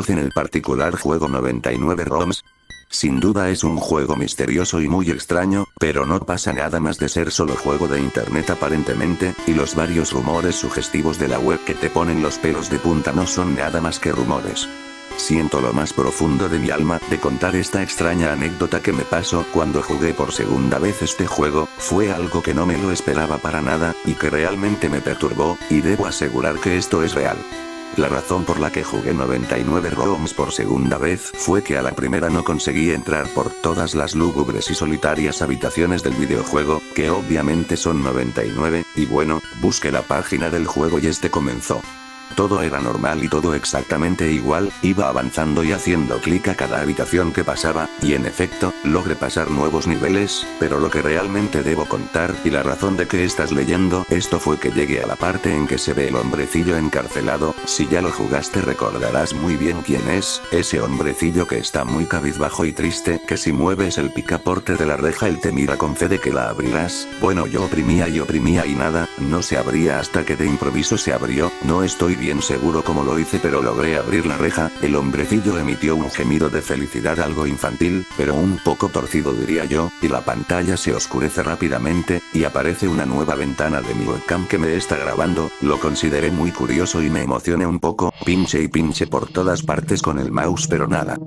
¿Conocen el particular juego 99 ROMs? Sin duda es un juego misterioso y muy extraño, pero no pasa nada más de ser solo juego de internet aparentemente, y los varios rumores sugestivos de la web que te ponen los pelos de punta no son nada más que rumores. Siento lo más profundo de mi alma de contar esta extraña anécdota que me pasó cuando jugué por segunda vez este juego, fue algo que no me lo esperaba para nada, y que realmente me perturbó, y debo asegurar que esto es real. La razón por la que jugué 99 ROMs por segunda vez fue que a la primera no conseguí entrar por todas las lúgubres y solitarias habitaciones del videojuego, que obviamente son 99, y bueno, busqué la página del juego y este comenzó. Todo era normal y todo exactamente igual, iba avanzando y haciendo clic a cada habitación que pasaba, y en efecto, logré pasar nuevos niveles, pero lo que realmente debo contar, y la razón de que estás leyendo esto fue que llegué a la parte en que se ve el hombrecillo encarcelado. Si ya lo jugaste recordarás muy bien quién es, ese hombrecillo que está muy cabizbajo y triste, que si mueves el picaporte de la reja él te mira con fe de que la abrirás. Bueno, yo oprimía y nada, no se abría hasta que de improviso se abrió, no estoy bien seguro cómo lo hice pero logré abrir la reja. El hombrecillo emitió un gemido de felicidad algo infantil, pero un poco torcido diría yo, y la pantalla se oscurece rápidamente, y aparece una nueva ventana de mi webcam que me está grabando. Lo consideré muy curioso y me emocioné un poco, pinche y pinche por todas partes con el mouse pero nada.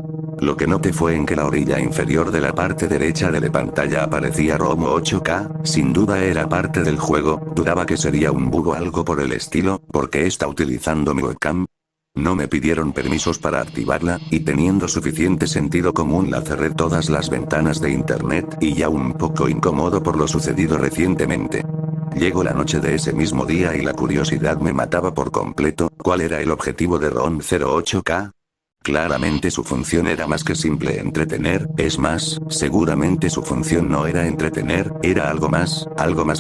Lo que noté fue en que la orilla inferior de la parte derecha de la pantalla aparecía ROM 8K, sin duda era parte del juego, dudaba que sería un bug o algo por el estilo, porque está utilizando mi webcam. No me pidieron permisos para activarla, y teniendo suficiente sentido común la cerré todas las ventanas de internet, y ya un poco incómodo por lo sucedido recientemente. Llegó la noche de ese mismo día y la curiosidad me mataba por completo. ¿Cuál era el objetivo de ROM 08K? Claramente su función era más que simple entretener, es más, seguramente su función no era entretener, era algo más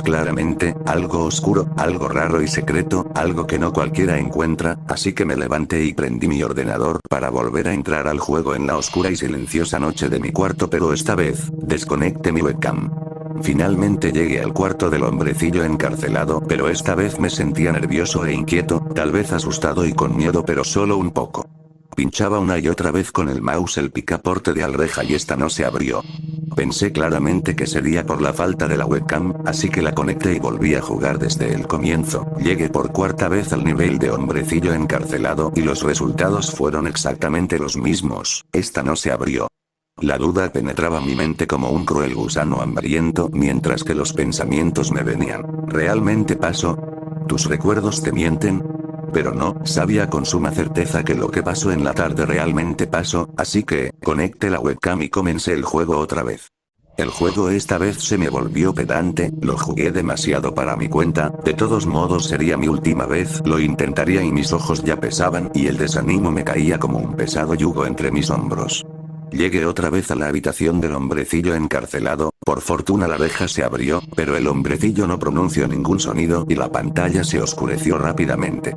claramente, algo oscuro, algo raro y secreto, algo que no cualquiera encuentra, así que me levanté y prendí mi ordenador para volver a entrar al juego en la oscura y silenciosa noche de mi cuarto, pero esta vez, desconecté mi webcam. Finalmente llegué al cuarto del hombrecillo encarcelado, pero esta vez me sentía nervioso e inquieto, tal vez asustado y con miedo pero solo un poco. Pinchaba una y otra vez con el mouse el picaporte de la reja y esta no se abrió. Pensé claramente que sería por la falta de la webcam, así que la conecté y volví a jugar desde el comienzo. Llegué por cuarta vez al nivel de hombrecillo encarcelado y los resultados fueron exactamente los mismos. Esta no se abrió. La duda penetraba mi mente como un cruel gusano hambriento mientras que los pensamientos me venían. ¿Realmente pasó? ¿Tus recuerdos te mienten? Pero no, sabía con suma certeza que lo que pasó en la tarde realmente pasó, así que, conecté la webcam y comencé el juego otra vez. El juego esta vez se me volvió pedante, lo jugué demasiado para mi cuenta, de todos modos sería mi última vez, lo intentaría y mis ojos ya pesaban y el desánimo me caía como un pesado yugo entre mis hombros. Llegué otra vez a la habitación del hombrecillo encarcelado, por fortuna la reja se abrió, pero el hombrecillo no pronunció ningún sonido y la pantalla se oscureció rápidamente.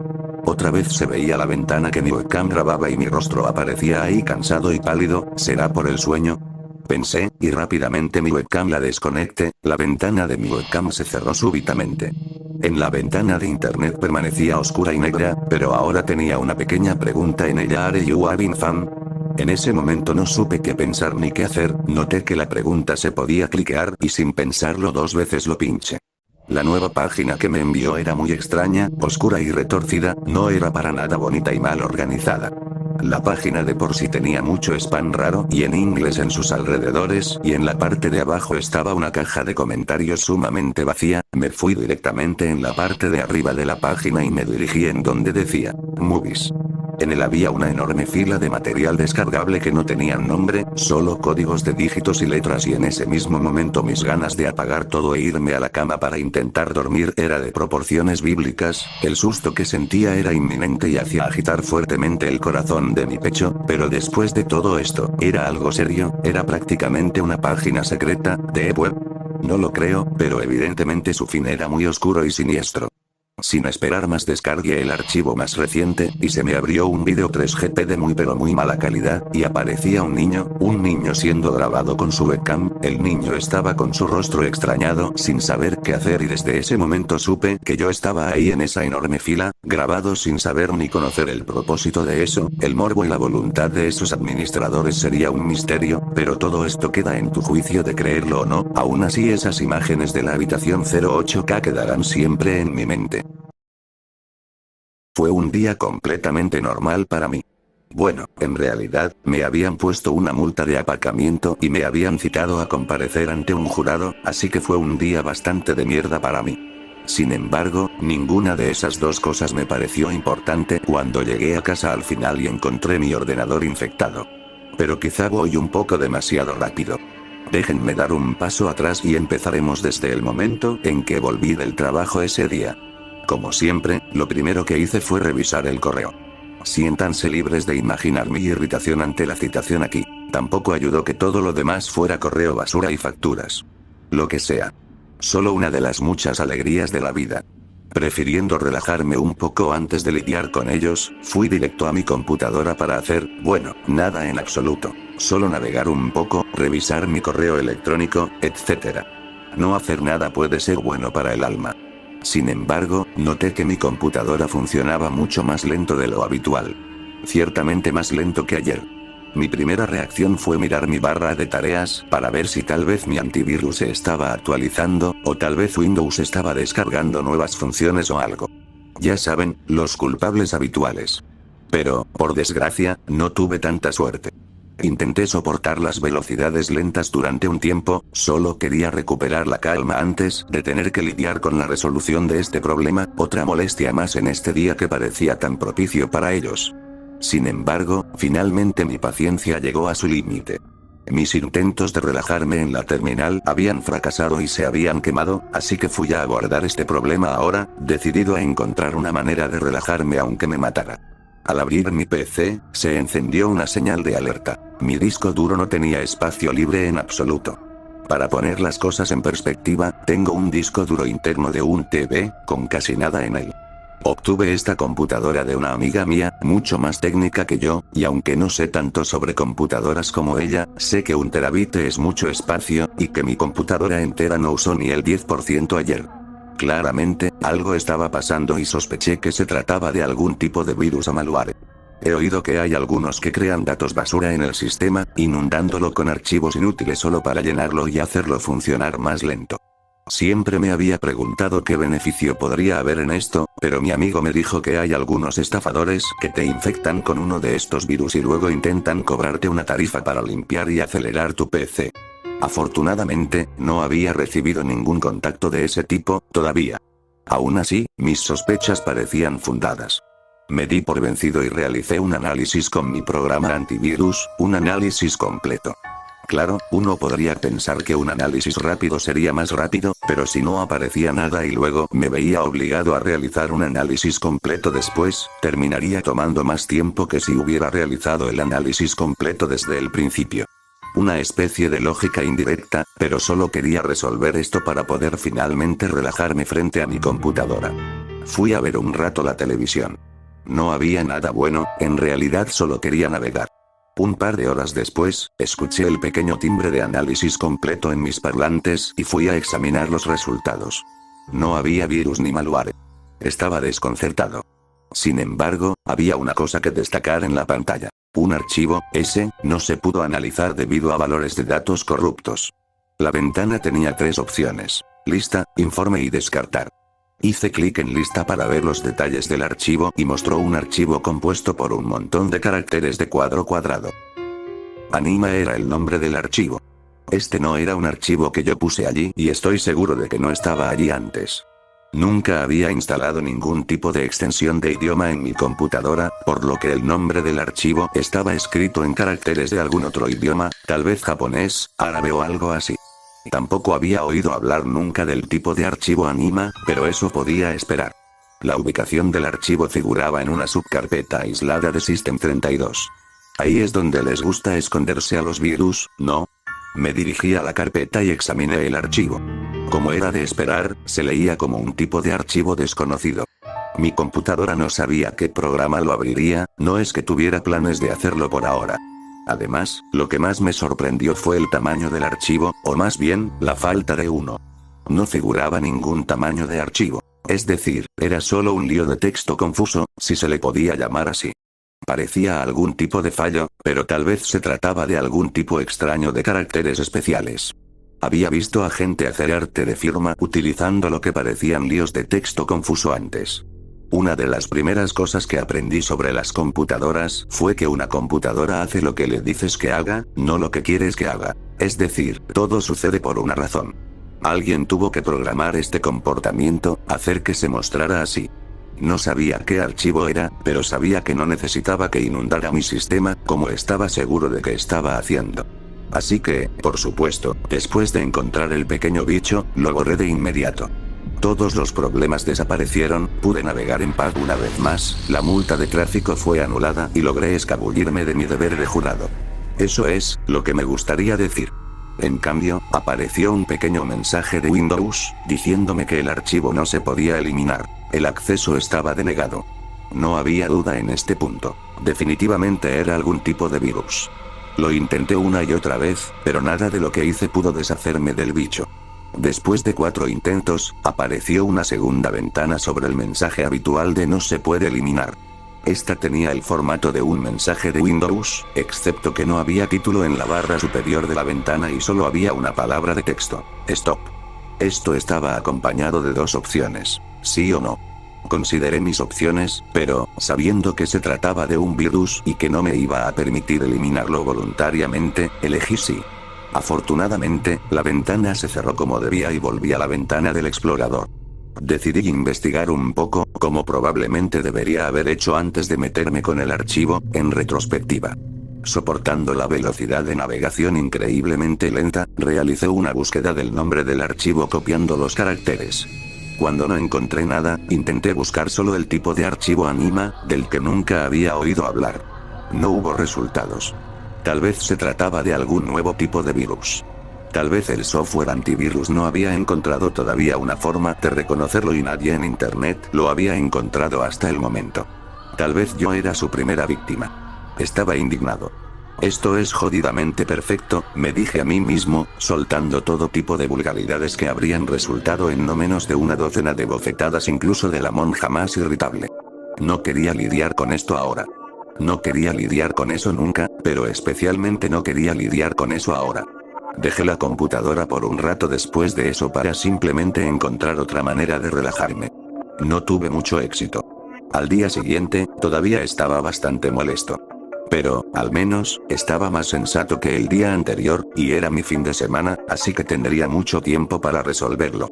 Otra vez se veía la ventana que mi webcam grababa y mi rostro aparecía ahí cansado y pálido. ¿Será por el sueño? Pensé, y rápidamente mi webcam la desconecté. La ventana de mi webcam se cerró súbitamente. En la ventana de internet permanecía oscura y negra, pero ahora tenía una pequeña pregunta en ella: ¿Are you having fun? En ese momento no supe qué pensar ni qué hacer, noté que la pregunta se podía cliquear y sin pensarlo dos veces lo pinché. La nueva página que me envió era muy extraña, oscura y retorcida, no era para nada bonita y mal organizada. La página de por sí tenía mucho spam raro y en inglés en sus alrededores, y en la parte de abajo estaba una caja de comentarios sumamente vacía. Me fui directamente en la parte de arriba de la página y me dirigí en donde decía Movies. En él había una enorme fila de material descargable que no tenían nombre, solo códigos de dígitos y letras, y en ese mismo momento mis ganas de apagar todo e irme a la cama para intentar dormir era de proporciones bíblicas. El susto que sentía era inminente y hacía agitar fuertemente el corazón de mi pecho, pero después de todo esto, ¿era algo serio? ¿Era prácticamente una página secreta de web? No lo creo, pero evidentemente su fin era muy oscuro y siniestro. Sin esperar más descargué el archivo más reciente, y se me abrió un vídeo 3GP de muy mala calidad, y aparecía un niño siendo grabado con su webcam. El niño estaba con su rostro extrañado, sin saber qué hacer, y desde ese momento supe que yo estaba ahí en esa enorme fila, grabado sin saber ni conocer el propósito de eso. El morbo y la voluntad de esos administradores sería un misterio, pero todo esto queda en tu juicio de creerlo o no. Aún así, esas imágenes de la habitación 08K quedarán siempre en mi mente. Fue un día completamente normal para mí. Bueno, en realidad, me habían puesto una multa de aparcamiento y me habían citado a comparecer ante un jurado, así que fue un día bastante de mierda para mí. Sin embargo, ninguna de esas dos cosas me pareció importante cuando llegué a casa al final y encontré mi ordenador infectado. Pero quizá voy un poco demasiado rápido. Déjenme dar un paso atrás y empezaremos desde el momento en que volví del trabajo ese día. Como siempre, lo primero que hice fue revisar el correo. Siéntanse libres de imaginar mi irritación ante la citación aquí. Tampoco ayudó que todo lo demás fuera correo basura y facturas. Lo que sea. Solo una de las muchas alegrías de la vida. Prefiriendo relajarme un poco antes de lidiar con ellos, fui directo a mi computadora para hacer, bueno, nada en absoluto. Solo navegar un poco, revisar mi correo electrónico, etc. No hacer nada puede ser bueno para el alma. Sin embargo, noté que mi computadora funcionaba mucho más lento de lo habitual. Ciertamente más lento que ayer. Mi primera reacción fue mirar mi barra de tareas para ver si tal vez mi antivirus se estaba actualizando, o tal vez Windows estaba descargando nuevas funciones o algo. Ya saben, los culpables habituales. Pero, por desgracia, no tuve tanta suerte. Intenté soportar las velocidades lentas durante un tiempo, solo quería recuperar la calma antes de tener que lidiar con la resolución de este problema, otra molestia más en este día que parecía tan propicio para ellos. Sin embargo, finalmente mi paciencia llegó a su límite. Mis intentos de relajarme en la terminal habían fracasado y se habían quemado, así que fui a abordar este problema ahora, decidido a encontrar una manera de relajarme aunque me matara. Al abrir mi PC, se encendió una señal de alerta. Mi disco duro no tenía espacio libre en absoluto. Para poner las cosas en perspectiva, tengo un disco duro interno de 1 TB, con casi nada en él. Obtuve esta computadora de una amiga mía, mucho más técnica que yo, y aunque no sé tanto sobre computadoras como ella, sé que 1 terabit es mucho espacio, y que mi computadora entera no usó ni el 10% ayer. Claramente, algo estaba pasando y sospeché que se trataba de algún tipo de virus o malware. He oído que hay algunos que crean datos basura en el sistema, inundándolo con archivos inútiles solo para llenarlo y hacerlo funcionar más lento. Siempre me había preguntado qué beneficio podría haber en esto, pero mi amigo me dijo que hay algunos estafadores que te infectan con uno de estos virus y luego intentan cobrarte una tarifa para limpiar y acelerar tu PC. Afortunadamente, no había recibido ningún contacto de ese tipo, todavía. Aún así, mis sospechas parecían fundadas. Me di por vencido y realicé un análisis con mi programa antivirus, un análisis completo. Claro, uno podría pensar que un análisis rápido sería más rápido, pero si no aparecía nada y luego me veía obligado a realizar un análisis completo después, terminaría tomando más tiempo que si hubiera realizado el análisis completo desde el principio. Una especie de lógica indirecta, pero solo quería resolver esto para poder finalmente relajarme frente a mi computadora. Fui a ver un rato la televisión. No había nada bueno, en realidad solo quería navegar. Un par de horas después, escuché el pequeño timbre de análisis completo en mis parlantes y fui a examinar los resultados. No había virus ni malware. Estaba desconcertado. Sin embargo, había una cosa que destacar en la pantalla. Un archivo, ese, no se pudo analizar debido a valores de datos corruptos. La ventana tenía 3 opciones: lista, informe y descartar. Hice clic en lista para ver los detalles del archivo y mostró un archivo compuesto por un montón de caracteres de cuadro cuadrado. Anima era el nombre del archivo. Este no era un archivo que yo puse allí y estoy seguro de que no estaba allí antes. Nunca había instalado ningún tipo de extensión de idioma en mi computadora, por lo que el nombre del archivo estaba escrito en caracteres de algún otro idioma, tal vez japonés, árabe o algo así. Tampoco había oído hablar nunca del tipo de archivo Anima, pero eso podía esperar. La ubicación del archivo figuraba en una subcarpeta aislada de System32. Ahí es donde les gusta esconderse a los virus, ¿no? Me dirigí a la carpeta y examiné el archivo. Como era de esperar, se leía como un tipo de archivo desconocido. Mi computadora no sabía qué programa lo abriría, no es que tuviera planes de hacerlo por ahora. Además, lo que más me sorprendió fue el tamaño del archivo, o más bien, la falta de uno. No figuraba ningún tamaño de archivo. Es decir, era solo un lío de texto confuso, si se le podía llamar así. Parecía algún tipo de fallo, pero tal vez se trataba de algún tipo extraño de caracteres especiales. Había visto a gente hacer arte de firma utilizando lo que parecían líos de texto confuso antes. Una de las primeras cosas que aprendí sobre las computadoras fue que una computadora hace lo que le dices que haga, no lo que quieres que haga. Es decir, todo sucede por una razón. Alguien tuvo que programar este comportamiento, hacer que se mostrara así. No sabía qué archivo era, pero sabía que no necesitaba que inundara mi sistema, como estaba seguro de que estaba haciendo. Así que, por supuesto, después de encontrar el pequeño bicho, lo borré de inmediato. Todos los problemas desaparecieron, pude navegar en paz una vez más, la multa de tráfico fue anulada y logré escabullirme de mi deber de jurado. Eso es, lo que me gustaría decir. En cambio, apareció un pequeño mensaje de Windows, diciéndome que el archivo no se podía eliminar. El acceso estaba denegado. No había duda en este punto. Definitivamente era algún tipo de virus. Lo intenté una y otra vez, pero nada de lo que hice pudo deshacerme del bicho. Después de 4 intentos, apareció una segunda ventana sobre el mensaje habitual de no se puede eliminar. Esta tenía el formato de un mensaje de Windows, excepto que no había título en la barra superior de la ventana y solo había una palabra de texto: Stop. Esto estaba acompañado de 2 opciones, sí o no. Consideré mis opciones, pero, sabiendo que se trataba de un virus y que no me iba a permitir eliminarlo voluntariamente, elegí sí. Afortunadamente, la ventana se cerró como debía y volví a la ventana del explorador. Decidí investigar un poco, como probablemente debería haber hecho antes de meterme con el archivo, en retrospectiva. Soportando la velocidad de navegación increíblemente lenta, realicé una búsqueda del nombre del archivo copiando los caracteres. Cuando no encontré nada, intenté buscar solo el tipo de archivo Anima, del que nunca había oído hablar. No hubo resultados. Tal vez se trataba de algún nuevo tipo de virus. Tal vez el software antivirus no había encontrado todavía una forma de reconocerlo y nadie en internet lo había encontrado hasta el momento. Tal vez yo era su primera víctima. Estaba indignado. Esto es jodidamente perfecto, me dije a mí mismo, soltando todo tipo de vulgaridades que habrían resultado en no menos de una docena de bofetadas incluso de la monja más irritable. No quería lidiar con esto ahora. No quería lidiar con eso nunca, pero especialmente no quería lidiar con eso ahora. Dejé la computadora por un rato después de eso para simplemente encontrar otra manera de relajarme. No tuve mucho éxito. Al día siguiente, todavía estaba bastante molesto. Pero, al menos, estaba más sensato que el día anterior, y era mi fin de semana, así que tendría mucho tiempo para resolverlo.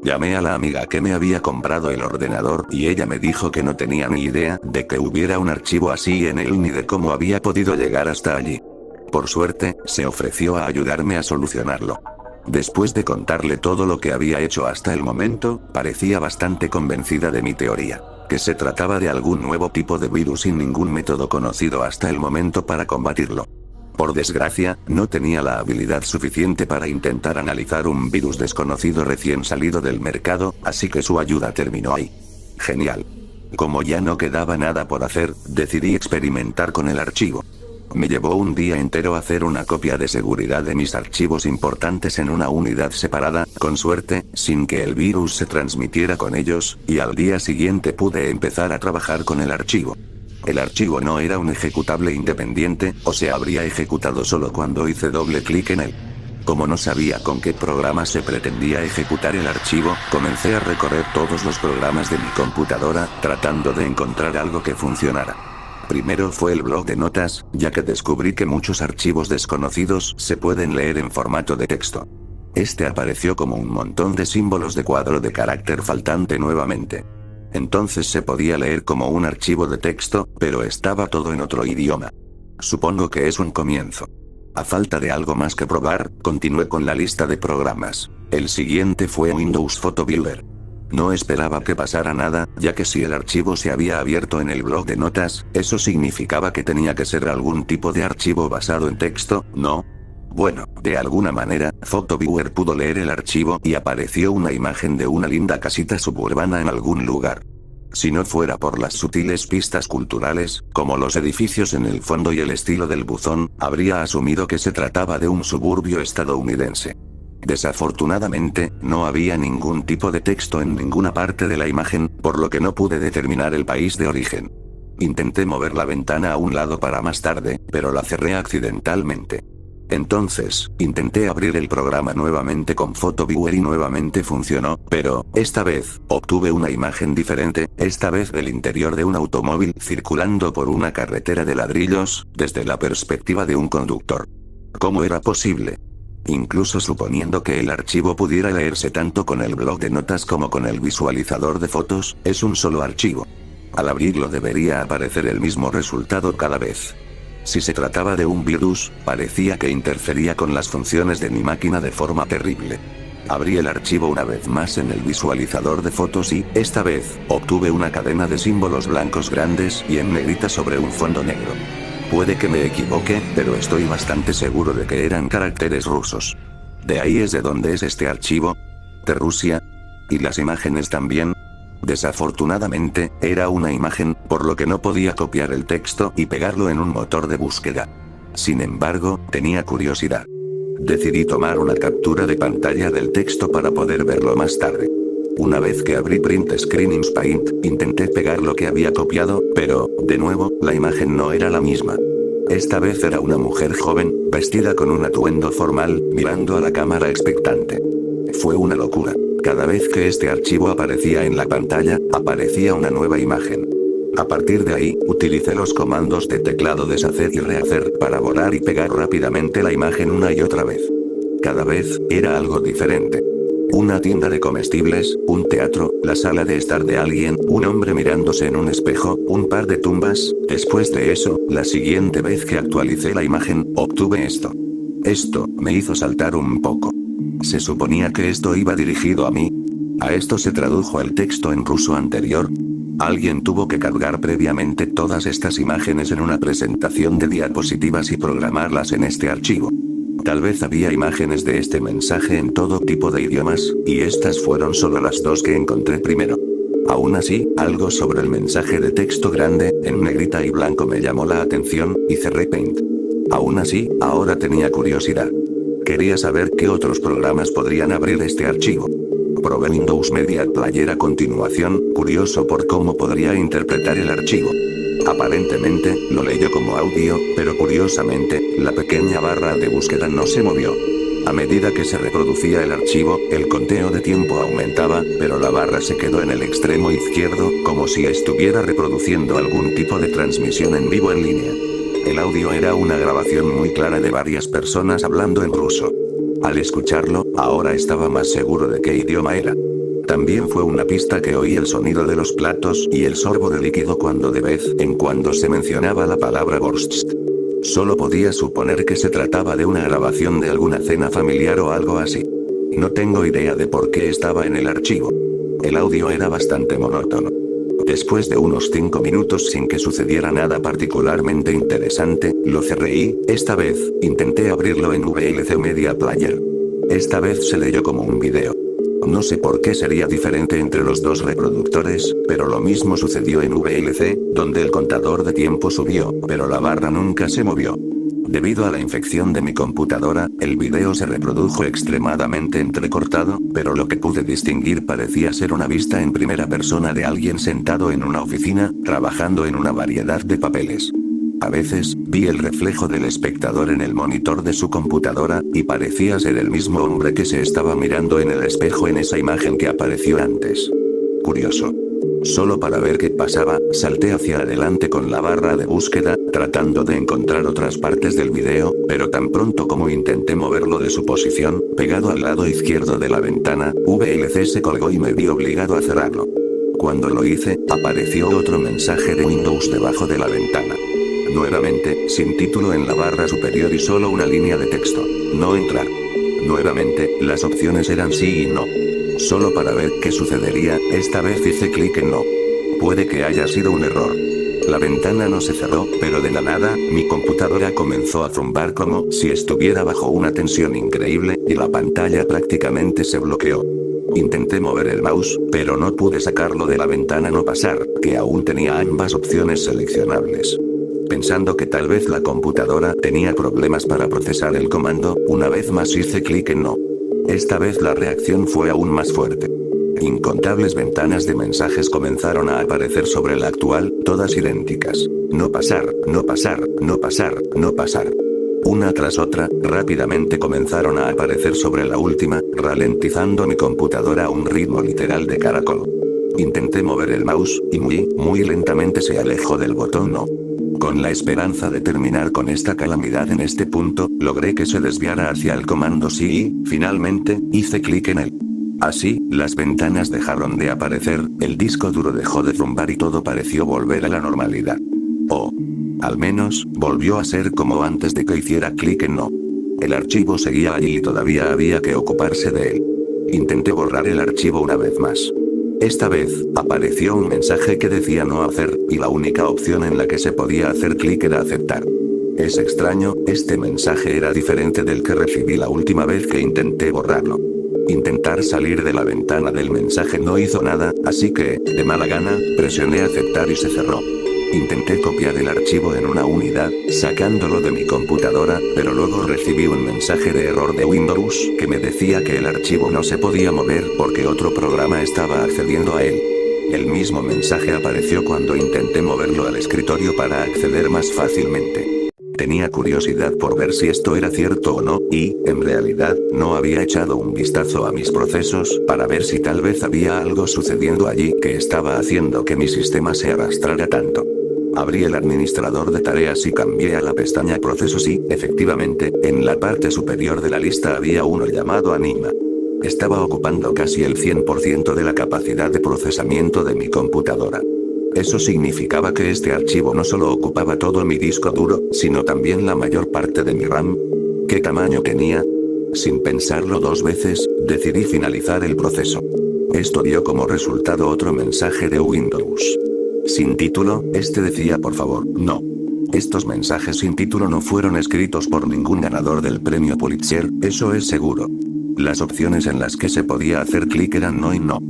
Llamé a la amiga que me había comprado el ordenador y ella me dijo que no tenía ni idea de que hubiera un archivo así en él ni de cómo había podido llegar hasta allí. Por suerte, se ofreció a ayudarme a solucionarlo. Después de contarle todo lo que había hecho hasta el momento, parecía bastante convencida de mi teoría, que se trataba de algún nuevo tipo de virus sin ningún método conocido hasta el momento para combatirlo. Por desgracia, no tenía la habilidad suficiente para intentar analizar un virus desconocido recién salido del mercado, así que su ayuda terminó ahí. Genial. Como ya no quedaba nada por hacer, decidí experimentar con el archivo. Me llevó un día entero hacer una copia de seguridad de mis archivos importantes en una unidad separada, con suerte, sin que el virus se transmitiera con ellos, y al día siguiente pude empezar a trabajar con el archivo. El archivo no era un ejecutable independiente, o se habría ejecutado solo cuando hice doble clic en él. Como no sabía con qué programa se pretendía ejecutar el archivo, comencé a recorrer todos los programas de mi computadora, tratando de encontrar algo que funcionara. Primero fue el bloc de notas, ya que descubrí que muchos archivos desconocidos se pueden leer en formato de texto. Este apareció como un montón de símbolos de cuadro de carácter faltante nuevamente. Entonces se podía leer como un archivo de texto, pero estaba todo en otro idioma. Supongo que es un comienzo. A falta de algo más que probar, continué con la lista de programas. El siguiente fue Windows Photo Viewer. No esperaba que pasara nada, ya que si el archivo se había abierto en el bloc de notas, eso significaba que tenía que ser algún tipo de archivo basado en texto, ¿no? Bueno, de alguna manera, PhotoViewer pudo leer el archivo y apareció una imagen de una linda casita suburbana en algún lugar. Si no fuera por las sutiles pistas culturales, como los edificios en el fondo y el estilo del buzón, habría asumido que se trataba de un suburbio estadounidense. Desafortunadamente, no había ningún tipo de texto en ninguna parte de la imagen, por lo que no pude determinar el país de origen. Intenté mover la ventana a un lado para más tarde, pero la cerré accidentalmente. Entonces, intenté abrir el programa nuevamente con PhotoViewer y nuevamente funcionó, pero, esta vez, obtuve una imagen diferente, esta vez del interior de un automóvil circulando por una carretera de ladrillos, desde la perspectiva de un conductor. ¿Cómo era posible? Incluso suponiendo que el archivo pudiera leerse tanto con el bloc de notas como con el visualizador de fotos, es un solo archivo. Al abrirlo debería aparecer el mismo resultado cada vez. Si se trataba de un virus, parecía que interfería con las funciones de mi máquina de forma terrible. Abrí el archivo una vez más en el visualizador de fotos y, esta vez, obtuve una cadena de símbolos blancos grandes y en negrita sobre un fondo negro. Puede que me equivoque, pero estoy bastante seguro de que eran caracteres rusos. ¿De ahí es de donde es este archivo? ¿De Rusia? ¿Y las imágenes también? Desafortunadamente, era una imagen, por lo que no podía copiar el texto y pegarlo en un motor de búsqueda. Sin embargo, tenía curiosidad. Decidí tomar una captura de pantalla del texto para poder verlo más tarde. Una vez que abrí Print Screen in Paint, intenté pegar lo que había copiado, pero, de nuevo, la imagen no era la misma. Esta vez era una mujer joven, vestida con un atuendo formal, mirando a la cámara expectante. Fue una locura. Cada vez que este archivo aparecía en la pantalla, aparecía una nueva imagen. A partir de ahí, utilicé los comandos de teclado deshacer y rehacer para borrar y pegar rápidamente la imagen una y otra vez. Cada vez, era algo diferente. Una tienda de comestibles, un teatro, la sala de estar de alguien, un hombre mirándose en un espejo, un par de tumbas. Después de eso, la siguiente vez que actualicé la imagen, obtuve esto. Esto, me hizo saltar un poco. ¿Se suponía que esto iba dirigido a mí? ¿A esto se tradujo el texto en ruso anterior? Alguien tuvo que cargar previamente todas estas imágenes en una presentación de diapositivas y programarlas en este archivo. Tal vez había imágenes de este mensaje en todo tipo de idiomas, y estas fueron solo las dos que encontré primero. Aún así, algo sobre el mensaje de texto grande, en negrita y blanco me llamó la atención, y cerré Paint. Aún así, ahora tenía curiosidad. Quería saber qué otros programas podrían abrir este archivo. Probé Windows Media Player a continuación, curioso por cómo podría interpretar el archivo. Aparentemente, lo leyó como audio, pero curiosamente, la pequeña barra de búsqueda no se movió. A medida que se reproducía el archivo, el conteo de tiempo aumentaba, pero la barra se quedó en el extremo izquierdo, como si estuviera reproduciendo algún tipo de transmisión en vivo en línea. El audio era una grabación muy clara de varias personas hablando en ruso. Al escucharlo, ahora estaba más seguro de qué idioma era. También fue una pista que oí el sonido de los platos y el sorbo de líquido cuando de vez en cuando se mencionaba la palabra borscht. Solo podía suponer que se trataba de una grabación de alguna cena familiar o algo así. No tengo idea de por qué estaba en el archivo. El audio era bastante monótono. Después de unos 5 minutos sin que sucediera nada particularmente interesante, lo cerré y, esta vez, intenté abrirlo en VLC Media Player. Esta vez se leyó como un video. No sé por qué sería diferente entre los dos reproductores, pero lo mismo sucedió en VLC, donde el contador de tiempo subió, pero la barra nunca se movió. Debido a la infección de mi computadora, el video se reprodujo extremadamente entrecortado, pero lo que pude distinguir parecía ser una vista en primera persona de alguien sentado en una oficina, trabajando en una variedad de papeles. A veces, vi el reflejo del espectador en el monitor de su computadora, y parecía ser el mismo hombre que se estaba mirando en el espejo en esa imagen que apareció antes. Curioso. Solo para ver qué pasaba, salté hacia adelante con la barra de búsqueda, tratando de encontrar otras partes del video, pero tan pronto como intenté moverlo de su posición, pegado al lado izquierdo de la ventana, VLC se colgó y me vi obligado a cerrarlo. Cuando lo hice, apareció otro mensaje de Windows debajo de la ventana. Nuevamente, sin título en la barra superior y solo una línea de texto. No entrar. Nuevamente, las opciones eran sí y no. Solo para ver qué sucedería, esta vez hice clic en no. Puede que haya sido un error. La ventana no se cerró, pero de la nada, mi computadora comenzó a zumbar como si estuviera bajo una tensión increíble, y la pantalla prácticamente se bloqueó. Intenté mover el mouse, pero no pude sacarlo de la ventana no pasar, que aún tenía ambas opciones seleccionables. Pensando que tal vez la computadora tenía problemas para procesar el comando, una vez más hice clic en no. Esta vez la reacción fue aún más fuerte. Incontables ventanas de mensajes comenzaron a aparecer sobre la actual, todas idénticas. No pasar, no pasar, no pasar, no pasar. Una tras otra, rápidamente comenzaron a aparecer sobre la última, ralentizando mi computadora a un ritmo literal de caracol. Intenté mover el mouse, y muy lentamente se alejó del botón no. Con la esperanza de terminar con esta calamidad en este punto, logré que se desviara hacia el comando sí y, finalmente, hice clic en él. Así, las ventanas dejaron de aparecer, el disco duro dejó de zumbar y todo pareció volver a la normalidad. O, al menos, volvió a ser como antes de que hiciera clic en no. El archivo seguía allí y todavía había que ocuparse de él. Intenté borrar el archivo una vez más. Esta vez, apareció un mensaje que decía no hacer, y la única opción en la que se podía hacer clic era aceptar. Es extraño, este mensaje era diferente del que recibí la última vez que intenté borrarlo. Intentar salir de la ventana del mensaje no hizo nada, así que, de mala gana, presioné aceptar y se cerró. Intenté copiar el archivo en una unidad, sacándolo de mi computadora, pero luego recibí un mensaje de error de Windows que me decía que el archivo no se podía mover porque otro programa estaba accediendo a él. El mismo mensaje apareció cuando intenté moverlo al escritorio para acceder más fácilmente. Tenía curiosidad por ver si esto era cierto o no, y, en realidad, no había echado un vistazo a mis procesos para ver si tal vez había algo sucediendo allí que estaba haciendo que mi sistema se arrastrara tanto. Abrí el administrador de tareas y cambié a la pestaña Procesos y, efectivamente, en la parte superior de la lista había uno llamado Anima. Estaba ocupando casi el 100% de la capacidad de procesamiento de mi computadora. Eso significaba que este archivo no solo ocupaba todo mi disco duro, sino también la mayor parte de mi RAM. ¿Qué tamaño tenía? Sin pensarlo dos veces, decidí finalizar el proceso. Esto dio como resultado otro mensaje de Windows. Sin título, este decía por favor, no. Estos mensajes sin título no fueron escritos por ningún ganador del premio Pulitzer, eso es seguro. Las opciones en las que se podía hacer clic eran no y no.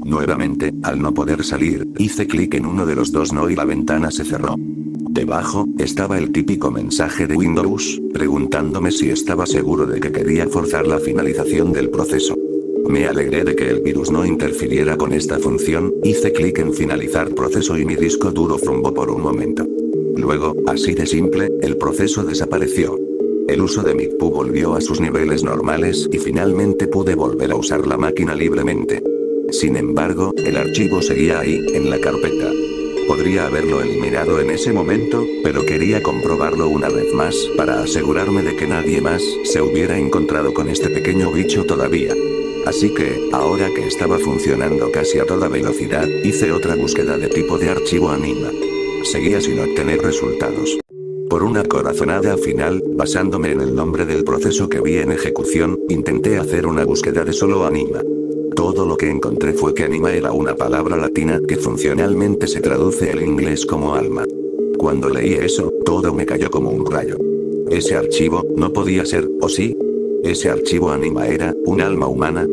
Nuevamente, al no poder salir, hice clic en uno de los dos no y la ventana se cerró. Debajo, estaba el típico mensaje de Windows, preguntándome si estaba seguro de que quería forzar la finalización del proceso. Me alegré de que el virus no interfiriera con esta función, hice clic en finalizar proceso y mi disco duro zumbó por un momento. Luego, así de simple, el proceso desapareció. El uso de mi CPU volvió a sus niveles normales y finalmente pude volver a usar la máquina libremente. Sin embargo, el archivo seguía ahí, en la carpeta. Podría haberlo eliminado en ese momento, pero quería comprobarlo una vez más para asegurarme de que nadie más se hubiera encontrado con este pequeño bicho todavía. Así que, ahora que estaba funcionando casi a toda velocidad, hice otra búsqueda de tipo de archivo Anima. Seguía sin obtener resultados. Por una corazonada final, basándome en el nombre del proceso que vi en ejecución, intenté hacer una búsqueda de solo Anima. Todo lo que encontré fue que anima era una palabra latina que funcionalmente se traduce al inglés como alma. Cuando leí eso, todo me cayó como un rayo. Ese archivo, no podía ser, ¿o sí? Ese archivo anima era, un alma humana.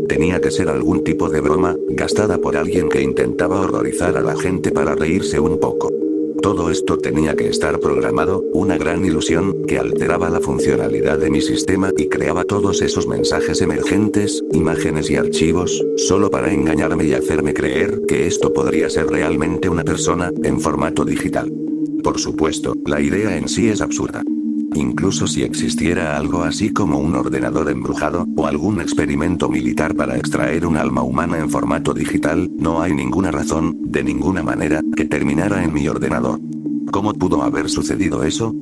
Tenía que ser algún tipo de broma, gastada por alguien que intentaba horrorizar a la gente para reírse un poco. Todo esto tenía que estar programado, una gran ilusión, que alteraba la funcionalidad de mi sistema y creaba todos esos mensajes emergentes, imágenes y archivos, solo para engañarme y hacerme creer que esto podría ser realmente una persona, en formato digital. Por supuesto, la idea en sí es absurda. Incluso si existiera algo así como un ordenador embrujado, o algún experimento militar para extraer un alma humana en formato digital, no hay ninguna razón, de ninguna manera, que terminara en mi ordenador. ¿Cómo pudo haber sucedido eso?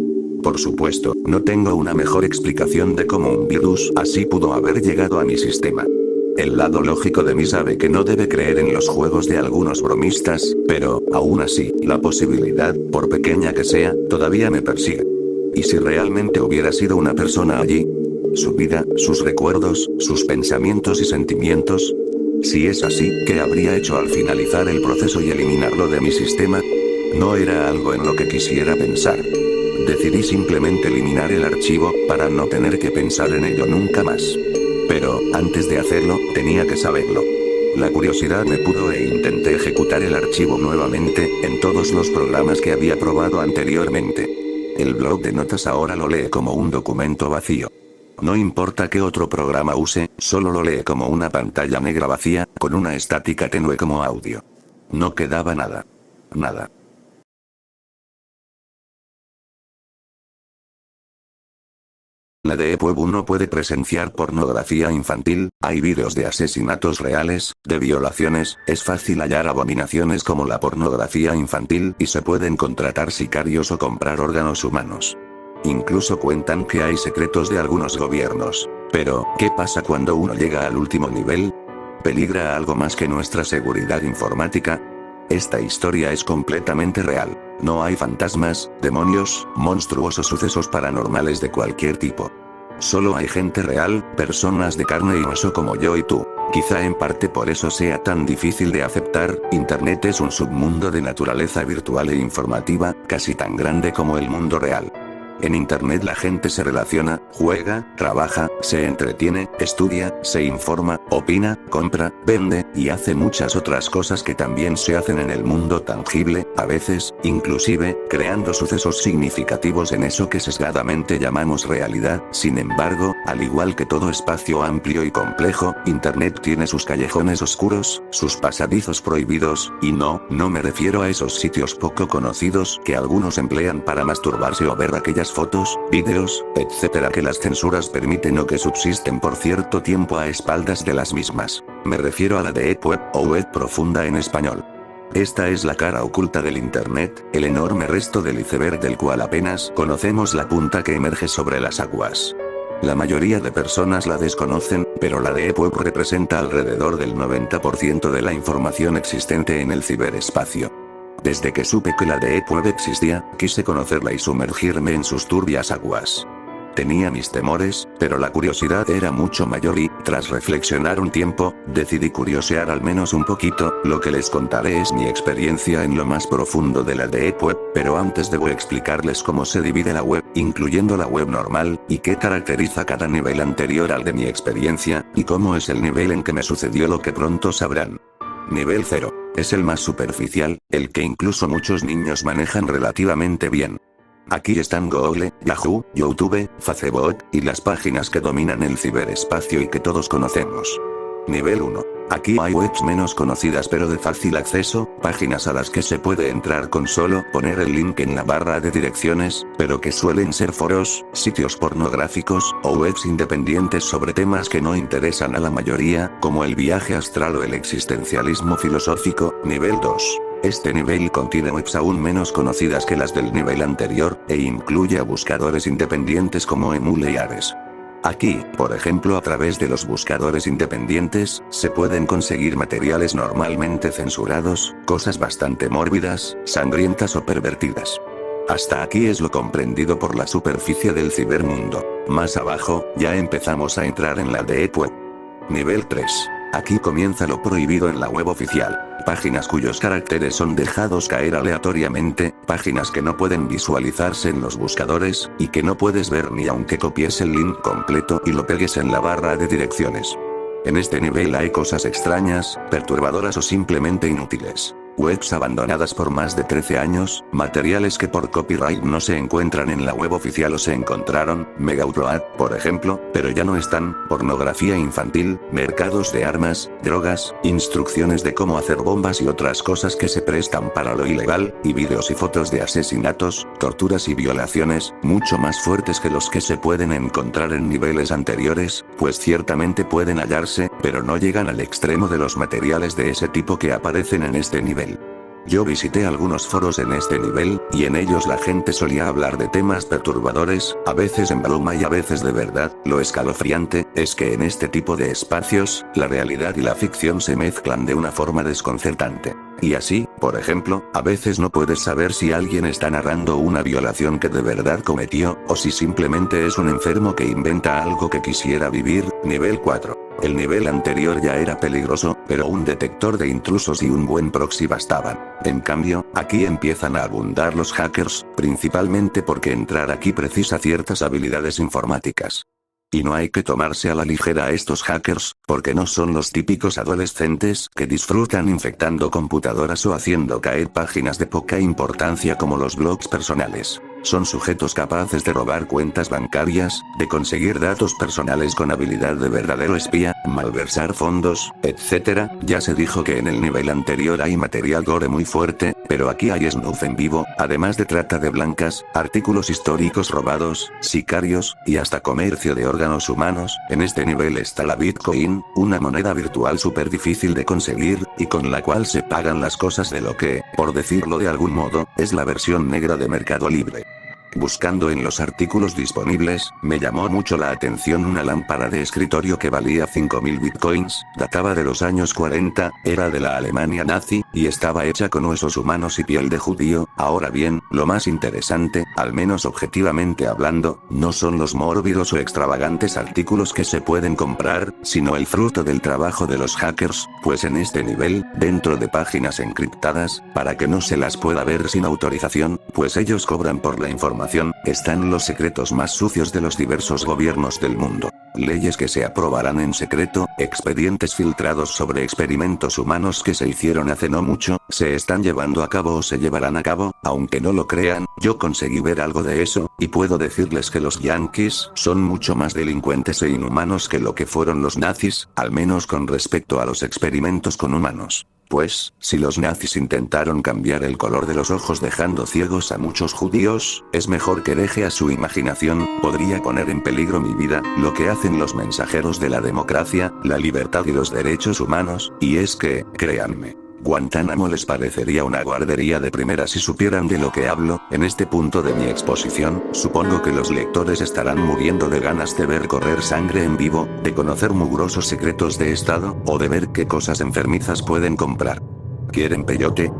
Por supuesto, no tengo una mejor explicación de cómo un virus así pudo haber llegado a mi sistema. El lado lógico de mí sabe que no debe creer en los juegos de algunos bromistas, pero, aún así, la posibilidad, por pequeña que sea, todavía me persigue. ¿Y si realmente hubiera sido una persona allí? ¿Su vida, sus recuerdos, sus pensamientos y sentimientos? Si es así, ¿qué habría hecho al finalizar el proceso y eliminarlo de mi sistema? No era algo en lo que quisiera pensar. Decidí simplemente eliminar el archivo, para no tener que pensar en ello nunca más. Pero, antes de hacerlo, tenía que saberlo. La curiosidad me pudo e intenté ejecutar el archivo nuevamente, en todos los programas que había probado anteriormente. El blog de notas ahora lo lee como un documento vacío. No importa qué otro programa use, solo lo lee como una pantalla negra vacía, con una estática tenue como audio. No quedaba nada. Nada. La Deep Web no puede presenciar pornografía infantil, hay vídeos de asesinatos reales, de violaciones, es fácil hallar abominaciones como la pornografía infantil y se pueden contratar sicarios o comprar órganos humanos. Incluso cuentan que hay secretos de algunos gobiernos. Pero, ¿qué pasa cuando uno llega al último nivel? ¿Peligra algo más que nuestra seguridad informática? Esta historia es completamente real. No hay fantasmas, demonios, monstruos o sucesos paranormales de cualquier tipo. Solo hay gente real, personas de carne y hueso como yo y tú. Quizá en parte por eso sea tan difícil de aceptar, Internet es un submundo de naturaleza virtual e informativa, casi tan grande como el mundo real. En Internet la gente se relaciona, juega, trabaja, se entretiene, estudia, se informa, opina, compra, vende, y hace muchas otras cosas que también se hacen en el mundo tangible, a veces, inclusive, creando sucesos significativos en eso que sesgadamente llamamos realidad. Sin embargo, al igual que todo espacio amplio y complejo, Internet tiene sus callejones oscuros, sus pasadizos prohibidos, y no me refiero a esos sitios poco conocidos que algunos emplean para masturbarse o ver aquellas fotos, vídeos, etcétera que las censuras permiten o que subsisten por cierto tiempo a espaldas de las mismas. Me refiero a la Deep Web, o web profunda en español. Esta es la cara oculta del Internet, el enorme resto del iceberg del cual apenas conocemos la punta que emerge sobre las aguas. La mayoría de personas la desconocen, pero la Deep Web representa alrededor del 90% de la información existente en el ciberespacio. Desde que supe que la Deep Web existía, quise conocerla y sumergirme en sus turbias aguas. Tenía mis temores, pero la curiosidad era mucho mayor y, tras reflexionar un tiempo, decidí curiosear al menos un poquito. Lo que les contaré es mi experiencia en lo más profundo de la Deep Web, pero antes debo explicarles cómo se divide la web, incluyendo la web normal, y qué caracteriza cada nivel anterior al de mi experiencia, y cómo es el nivel en que me sucedió lo que pronto sabrán. Nivel 0. Es el más superficial, el que incluso muchos niños manejan relativamente bien. Aquí están Google, Yahoo, YouTube, Facebook, y las páginas que dominan el ciberespacio y que todos conocemos. Nivel 1. Aquí hay webs menos conocidas pero de fácil acceso, páginas a las que se puede entrar con solo poner el link en la barra de direcciones, pero que suelen ser foros, sitios pornográficos, o webs independientes sobre temas que no interesan a la mayoría, como el viaje astral o el existencialismo filosófico. Nivel 2. Este nivel contiene webs aún menos conocidas que las del nivel anterior, e incluye a buscadores independientes como Emule y Ares. Aquí, por ejemplo, a través de los buscadores independientes, se pueden conseguir materiales normalmente censurados, cosas bastante mórbidas, sangrientas o pervertidas. Hasta aquí es lo comprendido por la superficie del cibermundo. Más abajo, ya empezamos a entrar en la Deep Web. Nivel 3. Aquí comienza lo prohibido en la web oficial. Páginas cuyos caracteres son dejados caer aleatoriamente, páginas que no pueden visualizarse en los buscadores, y que no puedes ver ni aunque copies el link completo y lo pegues en la barra de direcciones. En este nivel hay cosas extrañas, perturbadoras o simplemente inútiles. Webs abandonadas por más de 13 años, materiales que por copyright no se encuentran en la web oficial o se encontraron, Mega Upload, por ejemplo, pero ya no están, pornografía infantil, mercados de armas, drogas, instrucciones de cómo hacer bombas y otras cosas que se prestan para lo ilegal, y vídeos y fotos de asesinatos, torturas y violaciones, mucho más fuertes que los que se pueden encontrar en niveles anteriores, pues ciertamente pueden hallarse, pero no llegan al extremo de los materiales de ese tipo que aparecen en este nivel. Yo visité algunos foros en este nivel, y en ellos la gente solía hablar de temas perturbadores, a veces en broma y a veces de verdad. Lo escalofriante es que en este tipo de espacios, la realidad y la ficción se mezclan de una forma desconcertante. Y así, por ejemplo, a veces no puedes saber si alguien está narrando una violación que de verdad cometió, o si simplemente es un enfermo que inventa algo que quisiera vivir. Nivel 4. El nivel anterior ya era peligroso, pero un detector de intrusos y un buen proxy bastaban. En cambio, aquí empiezan a abundar los hackers, principalmente porque entrar aquí precisa ciertas habilidades informáticas. Y no hay que tomarse a la ligera a estos hackers, porque no son los típicos adolescentes que disfrutan infectando computadoras o haciendo caer páginas de poca importancia como los blogs personales. Son sujetos capaces de robar cuentas bancarias, de conseguir datos personales con habilidad de verdadero espía, malversar fondos, etc. Ya se dijo que en el nivel anterior hay material gore muy fuerte, pero aquí hay snuff en vivo, además de trata de blancas, artículos históricos robados, sicarios, y hasta comercio de órganos humanos. En este nivel está la Bitcoin, una moneda virtual súper difícil de conseguir, y con la cual se pagan las cosas de lo que, por decirlo de algún modo, es la versión negra de Mercado Libre. Buscando en los artículos disponibles, me llamó mucho la atención una lámpara de escritorio que valía 5000 bitcoins, databa de los años 40, era de la Alemania nazi, y estaba hecha con huesos humanos y piel de judío. Ahora bien, lo más interesante, al menos objetivamente hablando, no son los mórbidos o extravagantes artículos que se pueden comprar, sino el fruto del trabajo de los hackers, pues en este nivel, dentro de páginas encriptadas, para que no se las pueda ver sin autorización, pues ellos cobran por la información, están los secretos más sucios de los diversos gobiernos del mundo. Leyes que se aprobarán en secreto, expedientes filtrados sobre experimentos humanos que se hicieron hace no mucho, se están llevando a cabo o se llevarán a cabo, aunque no lo crean, yo conseguí ver algo de eso, y puedo decirles que los yanquis son mucho más delincuentes e inhumanos que lo que fueron los nazis, al menos con respecto a los experimentos con humanos. Pues, si los nazis intentaron cambiar el color de los ojos dejando ciegos a muchos judíos, es mejor que deje a su imaginación, podría poner en peligro mi vida, lo que hacen los mensajeros de la democracia, la libertad y los derechos humanos, y es que, créanme, Guantánamo les parecería una guardería de primera si supieran de lo que hablo. En este punto de mi exposición, supongo que los lectores estarán muriendo de ganas de ver correr sangre en vivo, de conocer mugrosos secretos de Estado, o de ver qué cosas enfermizas pueden comprar. ¿Quieren peyote?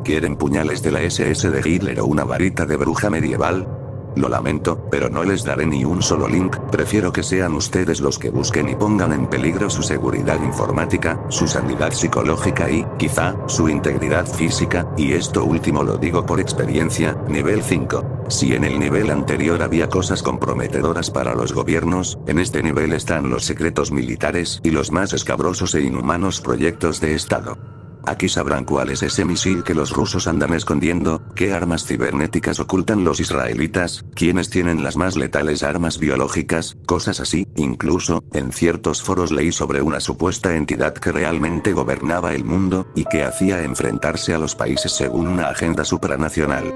¿Quieren puñales de la SS de Hitler o una varita de bruja medieval? Lo lamento, pero no les daré ni un solo link, prefiero que sean ustedes los que busquen y pongan en peligro su seguridad informática, su sanidad psicológica y, quizá, su integridad física, y esto último lo digo por experiencia. Nivel 5. Si en el nivel anterior había cosas comprometedoras para los gobiernos, en este nivel están los secretos militares y los más escabrosos e inhumanos proyectos de Estado. Aquí sabrán cuál es ese misil que los rusos andan escondiendo, qué armas cibernéticas ocultan los israelitas, quiénes tienen las más letales armas biológicas, cosas así. Incluso, en ciertos foros leí sobre una supuesta entidad que realmente gobernaba el mundo, y que hacía enfrentarse a los países según una agenda supranacional.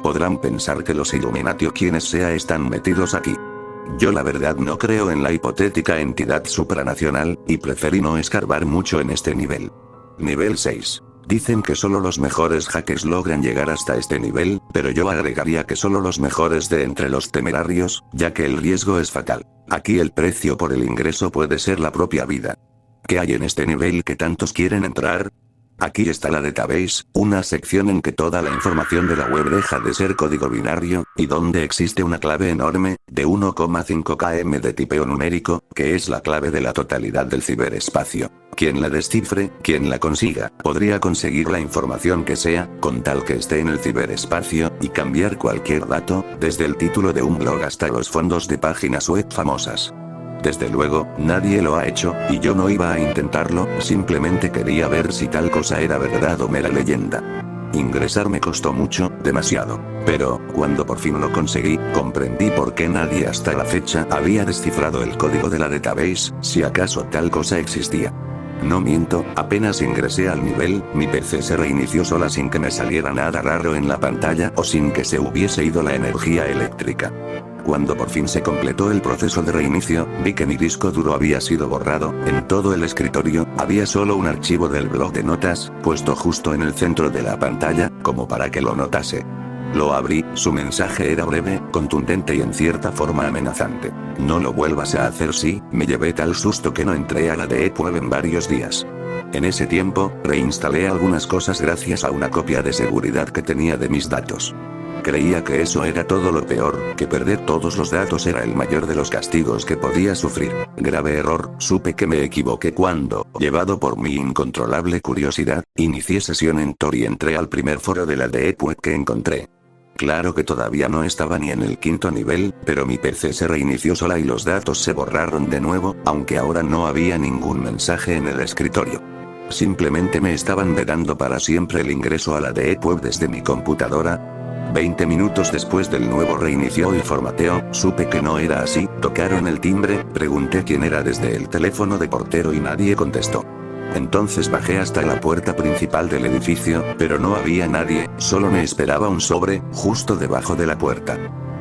Podrán pensar que los Illuminati o quienes sea están metidos aquí. Yo la verdad no creo en la hipotética entidad supranacional, y preferí no escarbar mucho en este nivel. Nivel 6. Dicen que solo los mejores hackers logran llegar hasta este nivel, pero yo agregaría que solo los mejores de entre los temerarios, ya que el riesgo es fatal. Aquí el precio por el ingreso puede ser la propia vida. ¿Qué hay en este nivel que tantos quieren entrar? Aquí está la database, una sección en que toda la información de la web deja de ser código binario, y donde existe una clave enorme, de 1,5 km de tipeo numérico, que es la clave de la totalidad del ciberespacio. Quien la descifre, quien la consiga, podría conseguir la información que sea, con tal que esté en el ciberespacio, y cambiar cualquier dato, desde el título de un blog hasta los fondos de páginas web famosas. Desde luego, nadie lo ha hecho, y yo no iba a intentarlo, simplemente quería ver si tal cosa era verdad o mera leyenda. Ingresar me costó mucho, demasiado. Pero, cuando por fin lo conseguí, comprendí por qué nadie hasta la fecha había descifrado el código de la database, si acaso tal cosa existía. No miento, apenas ingresé al nivel, mi PC se reinició sola sin que me saliera nada raro en la pantalla o sin que se hubiese ido la energía eléctrica. Cuando por fin se completó el proceso de reinicio, vi que mi disco duro había sido borrado. En todo el escritorio, había solo un archivo del blog de notas, puesto justo en el centro de la pantalla, como para que lo notase. Lo abrí, su mensaje era breve, contundente y en cierta forma amenazante. No lo vuelvas a hacer. Sí, me llevé tal susto que no entré a la Deep Web en varios días. En ese tiempo, reinstalé algunas cosas gracias a una copia de seguridad que tenía de mis datos. Creía que eso era todo lo peor, que perder todos los datos era el mayor de los castigos que podía sufrir. Grave error, supe que me equivoqué cuando, llevado por mi incontrolable curiosidad, inicié sesión en Tor y entré al primer foro de la Deep Web que encontré. Claro que todavía no estaba ni en el 5.º nivel, pero mi PC se reinició sola y los datos se borraron de nuevo, aunque ahora no había ningún mensaje en el escritorio. Simplemente me estaban vedando para siempre el ingreso a la Deep Web desde mi computadora. 20 minutos después del nuevo reinicio y formateo, supe que no era así. Tocaron el timbre, pregunté quién era desde el teléfono de portero y nadie contestó. Entonces bajé hasta la puerta principal del edificio, pero no había nadie, solo me esperaba un sobre, justo debajo de la puerta.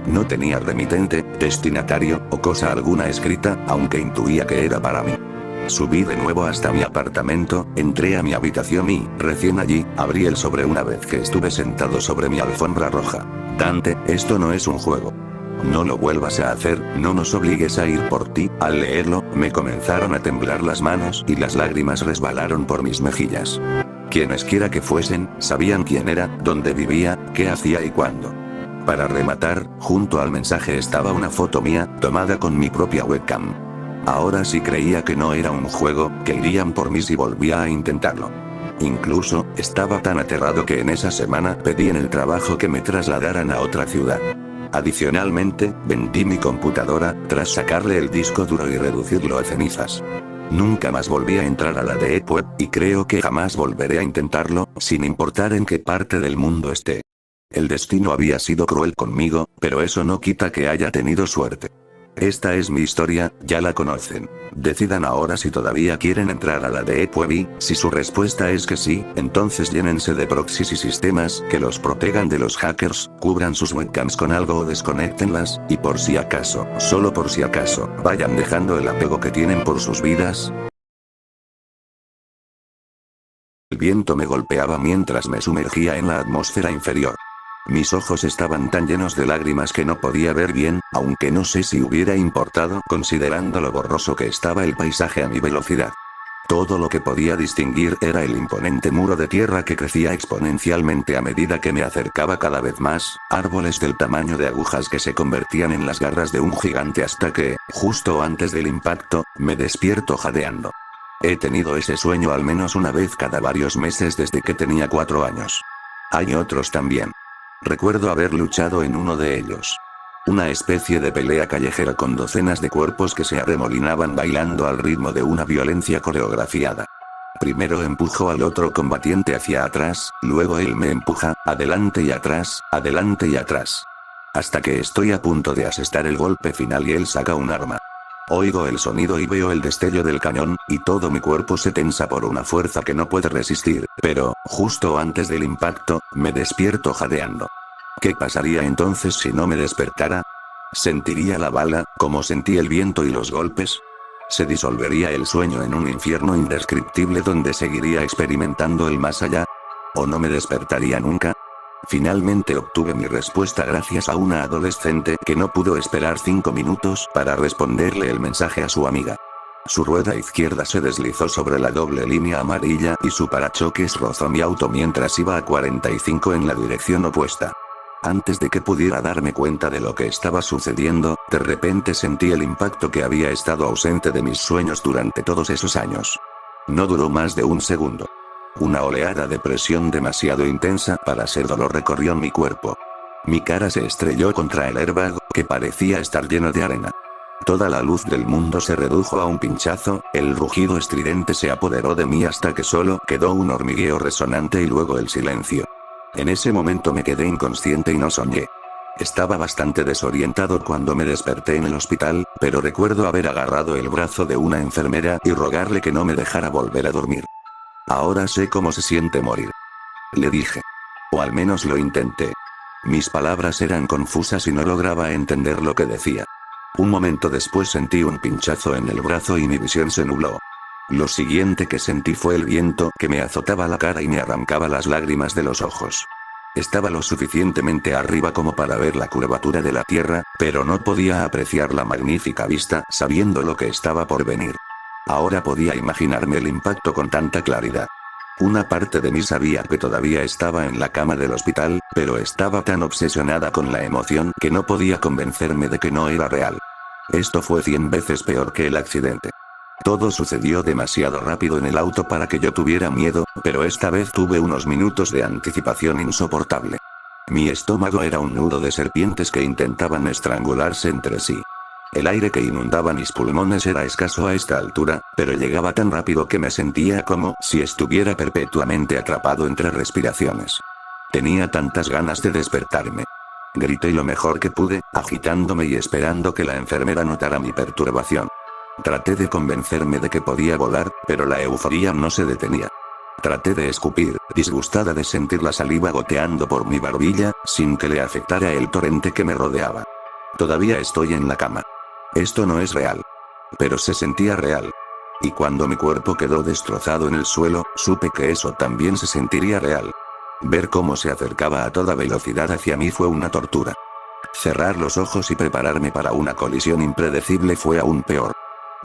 No tenía remitente, destinatario, o cosa alguna escrita, aunque intuía que era para mí. Subí de nuevo hasta mi apartamento, entré a mi habitación y, recién allí, abrí el sobre una vez que estuve sentado sobre mi alfombra roja. Dante, esto no es un juego. No lo vuelvas a hacer, no nos obligues a ir por ti. Al leerlo, me comenzaron a temblar las manos y las lágrimas resbalaron por mis mejillas. Quienes quiera que fuesen, sabían quién era, dónde vivía, qué hacía y cuándo. Para rematar, junto al mensaje estaba una foto mía, tomada con mi propia webcam. Ahora sí creía que no era un juego, que irían por mí si volvía a intentarlo. Incluso, estaba tan aterrado que en esa semana pedí en el trabajo que me trasladaran a otra ciudad. Adicionalmente, vendí mi computadora, tras sacarle el disco duro y reducirlo a cenizas. Nunca más volví a entrar a la Deep Web, y creo que jamás volveré a intentarlo, sin importar en qué parte del mundo esté. El destino había sido cruel conmigo, pero eso no quita que haya tenido suerte. Esta es mi historia, ya la conocen. Decidan ahora si todavía quieren entrar a la Deep Web y, si su respuesta es que sí, entonces llénense de proxies y sistemas que los protejan de los hackers, cubran sus webcams con algo o desconéctenlas, y por si acaso, solo por si acaso, vayan dejando el apego que tienen por sus vidas. El viento me golpeaba mientras me sumergía en la atmósfera inferior. Mis ojos estaban tan llenos de lágrimas que no podía ver bien, aunque no sé si hubiera importado considerando lo borroso que estaba el paisaje a mi velocidad. Todo lo que podía distinguir era el imponente muro de tierra que crecía exponencialmente a medida que me acercaba cada vez más, árboles del tamaño de agujas que se convertían en las garras de un gigante hasta que, justo antes del impacto, me despierto jadeando. He tenido ese sueño al menos una vez cada varios meses desde que tenía 4 años. Hay otros también. Recuerdo haber luchado en uno de ellos. Una especie de pelea callejera con docenas de cuerpos que se arremolinaban bailando al ritmo de una violencia coreografiada. Primero empujo al otro combatiente hacia atrás, luego él me empuja, adelante y atrás, hasta que estoy a punto de asestar el golpe final y él saca un arma. Oigo el sonido y veo el destello del cañón, y todo mi cuerpo se tensa por una fuerza que no puede resistir, pero, justo antes del impacto, me despierto jadeando. ¿Qué pasaría entonces si no me despertara? ¿Sentiría la bala, como sentí el viento y los golpes? ¿Se disolvería el sueño en un infierno indescriptible donde seguiría experimentando el más allá? ¿O no me despertaría nunca? Finalmente obtuve mi respuesta gracias a una adolescente que no pudo esperar 5 minutos para responderle el mensaje a su amiga. Su rueda izquierda se deslizó sobre la doble línea amarilla y su parachoques rozó mi auto mientras iba a 45 en la dirección opuesta. Antes de que pudiera darme cuenta de lo que estaba sucediendo, de repente sentí el impacto que había estado ausente de mis sueños durante todos esos años. No duró más de un segundo. Una oleada de presión demasiado intensa para ser dolor recorrió mi cuerpo. Mi cara se estrelló contra el airbag, que parecía estar lleno de arena. Toda la luz del mundo se redujo a un pinchazo, el rugido estridente se apoderó de mí hasta que solo quedó un hormigueo resonante y luego el silencio. En ese momento me quedé inconsciente y no soñé. Estaba bastante desorientado cuando me desperté en el hospital, pero recuerdo haber agarrado el brazo de una enfermera y rogarle que no me dejara volver a dormir. Ahora sé cómo se siente morir. Le dije. O al menos lo intenté. Mis palabras eran confusas y no lograba entender lo que decía. Un momento después sentí un pinchazo en el brazo y mi visión se nubló. Lo siguiente que sentí fue el viento que me azotaba la cara y me arrancaba las lágrimas de los ojos. Estaba lo suficientemente arriba como para ver la curvatura de la tierra, pero no podía apreciar la magnífica vista sabiendo lo que estaba por venir. Ahora podía imaginarme el impacto con tanta claridad. Una parte de mí sabía que todavía estaba en la cama del hospital, pero estaba tan obsesionada con la emoción que no podía convencerme de que no era real. Esto fue 100 veces peor que el accidente. Todo sucedió demasiado rápido en el auto para que yo tuviera miedo, pero esta vez tuve unos minutos de anticipación insoportable. Mi estómago era un nudo de serpientes que intentaban estrangularse entre sí. El aire que inundaba mis pulmones era escaso a esta altura, pero llegaba tan rápido que me sentía como si estuviera perpetuamente atrapado entre respiraciones. Tenía tantas ganas de despertarme. Grité lo mejor que pude, agitándome y esperando que la enfermera notara mi perturbación. Traté de convencerme de que podía volar, pero la euforía no se detenía. Traté de escupir, disgustada de sentir la saliva goteando por mi barbilla, sin que le afectara el torrente que me rodeaba. Todavía estoy en la cama. Esto no es real. Pero se sentía real. Y cuando mi cuerpo quedó destrozado en el suelo, supe que eso también se sentiría real. Ver cómo se acercaba a toda velocidad hacia mí fue una tortura. Cerrar los ojos y prepararme para una colisión impredecible fue aún peor.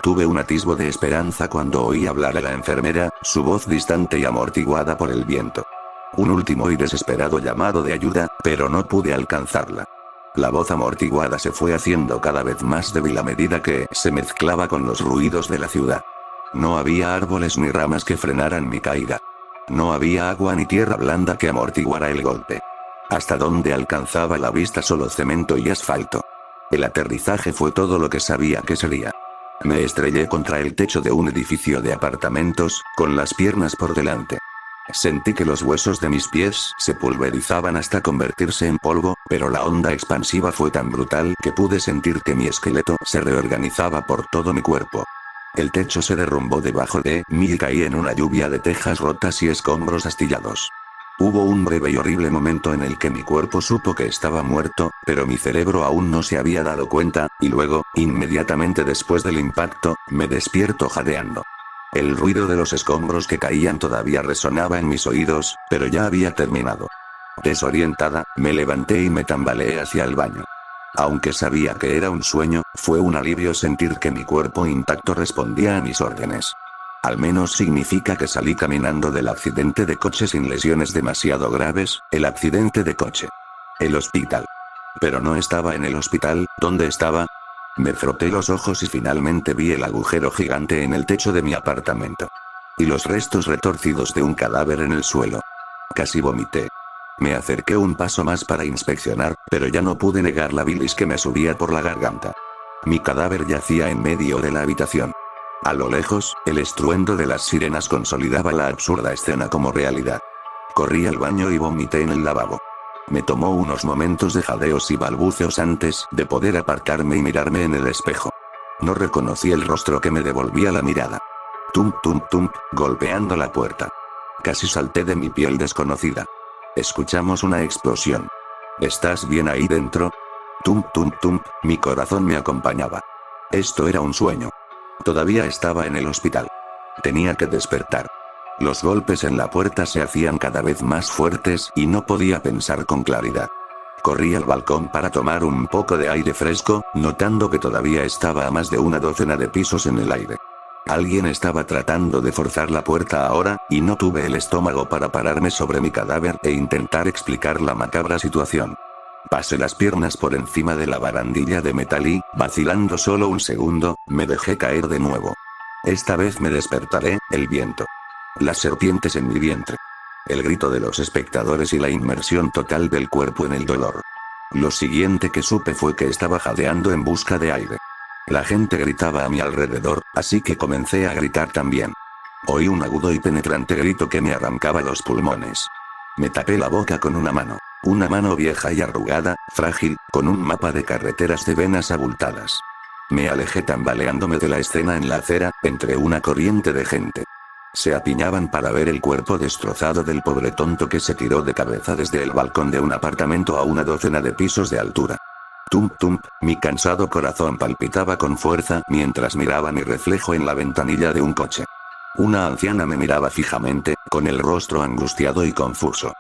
Tuve un atisbo de esperanza cuando oí hablar a la enfermera, su voz distante y amortiguada por el viento. Un último y desesperado llamado de ayuda, pero no pude alcanzarla. La voz amortiguada se fue haciendo cada vez más débil a medida que se mezclaba con los ruidos de la ciudad. No había árboles ni ramas que frenaran mi caída. No había agua ni tierra blanda que amortiguara el golpe. Hasta donde alcanzaba la vista solo cemento y asfalto. El aterrizaje fue todo lo que sabía que sería. Me estrellé contra el techo de un edificio de apartamentos, con las piernas por delante. Sentí que los huesos de mis pies se pulverizaban hasta convertirse en polvo, pero la onda expansiva fue tan brutal que pude sentir que mi esqueleto se reorganizaba por todo mi cuerpo. El techo se derrumbó debajo de mí y caí en una lluvia de tejas rotas y escombros astillados. Hubo un breve y horrible momento en el que mi cuerpo supo que estaba muerto, pero mi cerebro aún no se había dado cuenta, y luego, inmediatamente después del impacto, me despierto jadeando. El ruido de los escombros que caían todavía resonaba en mis oídos, pero ya había terminado. Desorientada, me levanté y me tambaleé hacia el baño. Aunque sabía que era un sueño, fue un alivio sentir que mi cuerpo intacto respondía a mis órdenes. Al menos significa que salí caminando del accidente de coche sin lesiones demasiado graves, el accidente de coche. El hospital. Pero no estaba en el hospital, ¿dónde estaba? Me froté los ojos y finalmente vi el agujero gigante en el techo de mi apartamento. Y los restos retorcidos de un cadáver en el suelo. Casi vomité. Me acerqué un paso más para inspeccionar, pero ya no pude negar la bilis que me subía por la garganta. Mi cadáver yacía en medio de la habitación. A lo lejos, el estruendo de las sirenas consolidaba la absurda escena como realidad. Corrí al baño y vomité en el lavabo. Me tomó unos momentos de jadeos y balbuceos antes de poder apartarme y mirarme en el espejo. No reconocí el rostro que me devolvía la mirada. Tum tum tum, golpeando la puerta. Casi salté de mi piel desconocida. Escuchamos una explosión. ¿Estás bien ahí dentro? Tum tum tum, mi corazón me acompañaba. Esto era un sueño. Todavía estaba en el hospital. Tenía que despertar. Los golpes en la puerta se hacían cada vez más fuertes y no podía pensar con claridad. Corrí al balcón para tomar un poco de aire fresco, notando que todavía estaba a más de una docena de pisos en el aire. Alguien estaba tratando de forzar la puerta ahora, y no tuve el estómago para pararme sobre mi cadáver e intentar explicar la macabra situación. Pasé las piernas por encima de la barandilla de metal y, vacilando solo un segundo, me dejé caer de nuevo. Esta vez me despertaré, el viento. Las serpientes en mi vientre. El grito de los espectadores y la inmersión total del cuerpo en el dolor. Lo siguiente que supe fue que estaba jadeando en busca de aire. La gente gritaba a mi alrededor, así que comencé a gritar también. Oí un agudo y penetrante grito que me arrancaba los pulmones. Me tapé la boca con una mano vieja y arrugada, frágil, con un mapa de carreteras de venas abultadas. Me alejé tambaleándome de la escena en la acera, entre una corriente de gente. Se apiñaban para ver el cuerpo destrozado del pobre tonto que se tiró de cabeza desde el balcón de un apartamento a una docena de pisos de altura. Tum tum, mi cansado corazón palpitaba con fuerza mientras miraba mi reflejo en la ventanilla de un coche. Una anciana me miraba fijamente, con el rostro angustiado y confuso.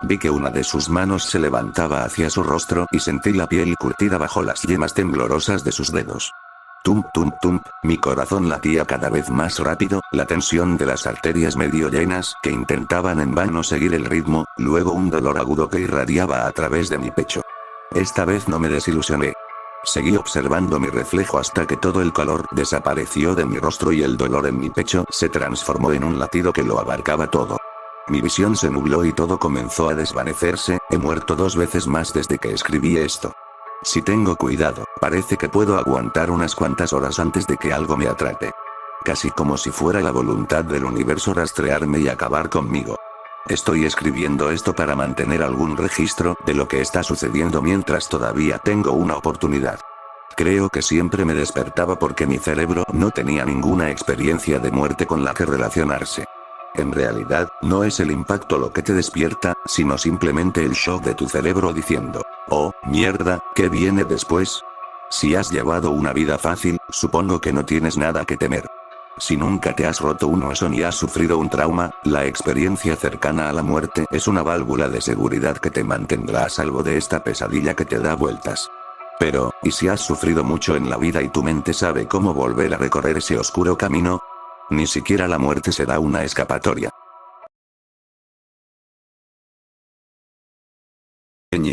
Vi que una de sus manos se levantaba hacia su rostro y sentí la piel curtida bajo las yemas temblorosas de sus dedos. Tum tum tum, mi corazón latía cada vez más rápido, la tensión de las arterias medio llenas que intentaban en vano seguir el ritmo, luego un dolor agudo que irradiaba a través de mi pecho. Esta vez no me desilusioné. Seguí observando mi reflejo hasta que todo el calor desapareció de mi rostro y el dolor en mi pecho se transformó en un latido que lo abarcaba todo. Mi visión se nubló y todo comenzó a desvanecerse. He muerto 2 veces más desde que escribí esto. Si tengo cuidado, parece que puedo aguantar unas cuantas horas antes de que algo me atrape. Casi como si fuera la voluntad del universo rastrearme y acabar conmigo. Estoy escribiendo esto para mantener algún registro de lo que está sucediendo mientras todavía tengo una oportunidad. Creo que siempre me despertaba porque mi cerebro no tenía ninguna experiencia de muerte con la que relacionarse. En realidad, no es el impacto lo que te despierta, sino simplemente el shock de tu cerebro diciendo, oh, mierda, ¿qué viene después? Si has llevado una vida fácil, supongo que no tienes nada que temer. Si nunca te has roto un hueso ni has sufrido un trauma, la experiencia cercana a la muerte es una válvula de seguridad que te mantendrá a salvo de esta pesadilla que te da vueltas. Pero, ¿y si has sufrido mucho en la vida y tu mente sabe cómo volver a recorrer ese oscuro camino? Ni siquiera la muerte será una escapatoria.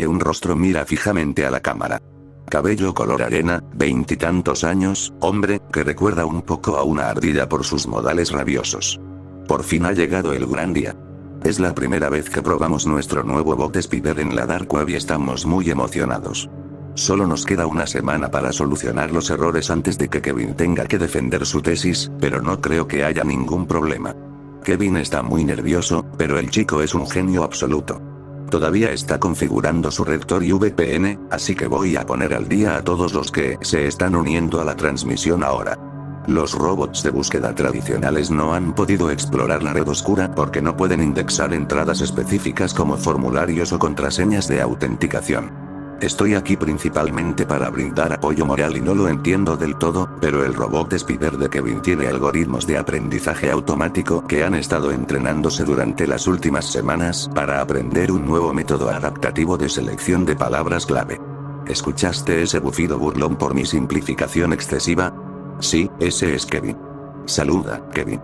Un rostro mira fijamente a la cámara. Cabello color arena, 20 y tantos años, hombre, que recuerda un poco a una ardilla por sus modales rabiosos. Por fin ha llegado el gran día. Es la primera vez que probamos nuestro nuevo bot Spider en la Dark Web y estamos muy emocionados. Solo nos queda una semana para solucionar los errores antes de que Kevin tenga que defender su tesis, pero no creo que haya ningún problema. Kevin está muy nervioso, pero el chico es un genio absoluto. Todavía está configurando su Rector y VPN, así que voy a poner al día a todos los que se están uniendo a la transmisión ahora. Los robots de búsqueda tradicionales no han podido explorar la red oscura porque no pueden indexar entradas específicas como formularios o contraseñas de autenticación. Estoy aquí principalmente para brindar apoyo moral y no lo entiendo del todo, pero el robot Spider de Kevin tiene algoritmos de aprendizaje automático que han estado entrenándose durante las últimas semanas para aprender un nuevo método adaptativo de selección de palabras clave. ¿Escuchaste ese bufido burlón por mi simplificación excesiva? Sí, ese es Kevin. Saluda, Kevin.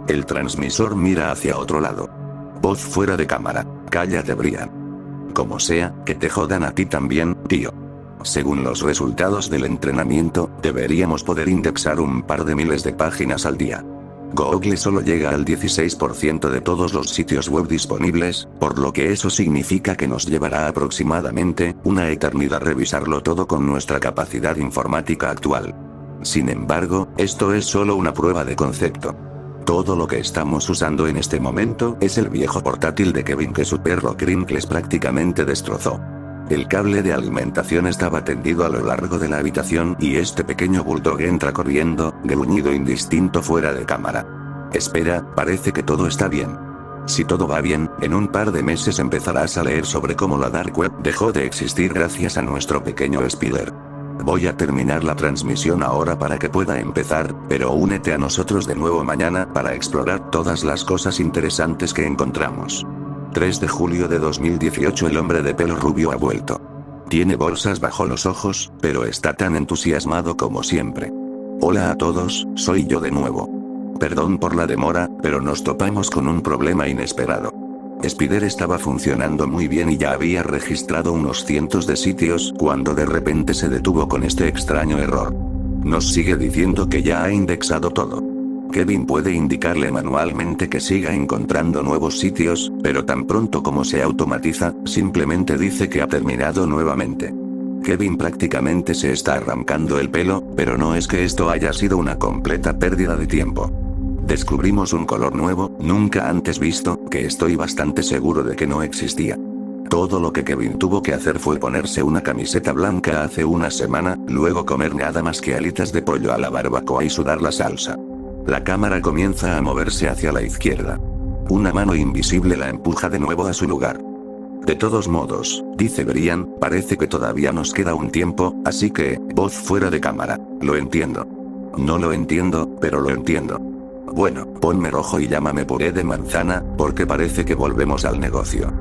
El transmisor mira hacia otro lado. Voz fuera de cámara. Cállate, Brian. Como sea, que te jodan a ti también, tío. Según los resultados del entrenamiento, deberíamos poder indexar un par de miles de páginas al día. Google solo llega al 16% de todos los sitios web disponibles, por lo que eso significa que nos llevará aproximadamente una eternidad revisarlo todo con nuestra capacidad informática actual. Sin embargo, esto es solo una prueba de concepto. Todo lo que estamos usando en este momento es el viejo portátil de Kevin que su perro Crinkles prácticamente destrozó. El cable de alimentación estaba tendido a lo largo de la habitación y este pequeño bulldog entra corriendo, gruñido indistinto fuera de cámara. Espera, parece que todo está bien. Si todo va bien, en un par de meses empezarás a leer sobre cómo la Dark Web dejó de existir gracias a nuestro pequeño Spider. Voy a terminar la transmisión ahora para que pueda empezar, pero únete a nosotros de nuevo mañana para explorar todas las cosas interesantes que encontramos. 3 de julio de 2018. El hombre de pelo rubio ha vuelto. Tiene bolsas bajo los ojos, pero está tan entusiasmado como siempre. Hola a todos, soy yo de nuevo. Perdón por la demora, pero nos topamos con un problema inesperado. Spider estaba funcionando muy bien y ya había registrado unos cientos de sitios cuando de repente se detuvo con este extraño error. Nos sigue diciendo que ya ha indexado todo. Kevin puede indicarle manualmente que siga encontrando nuevos sitios, pero tan pronto como se automatiza, simplemente dice que ha terminado nuevamente. Kevin prácticamente se está arrancando el pelo, pero no es que esto haya sido una completa pérdida de tiempo. Descubrimos un color nuevo, nunca antes visto, que estoy bastante seguro de que no existía. Todo lo que Kevin tuvo que hacer fue ponerse una camiseta blanca hace una semana, luego comer nada más que alitas de pollo a la barbacoa y sudar la salsa. La cámara comienza a moverse hacia la izquierda. Una mano invisible la empuja de nuevo a su lugar. De todos modos, dice Brian, parece que todavía nos queda un tiempo, así que, voz fuera de cámara, lo entiendo. No lo entiendo, pero lo entiendo. Bueno, ponme rojo y llámame puré de manzana, porque parece que volvemos al negocio.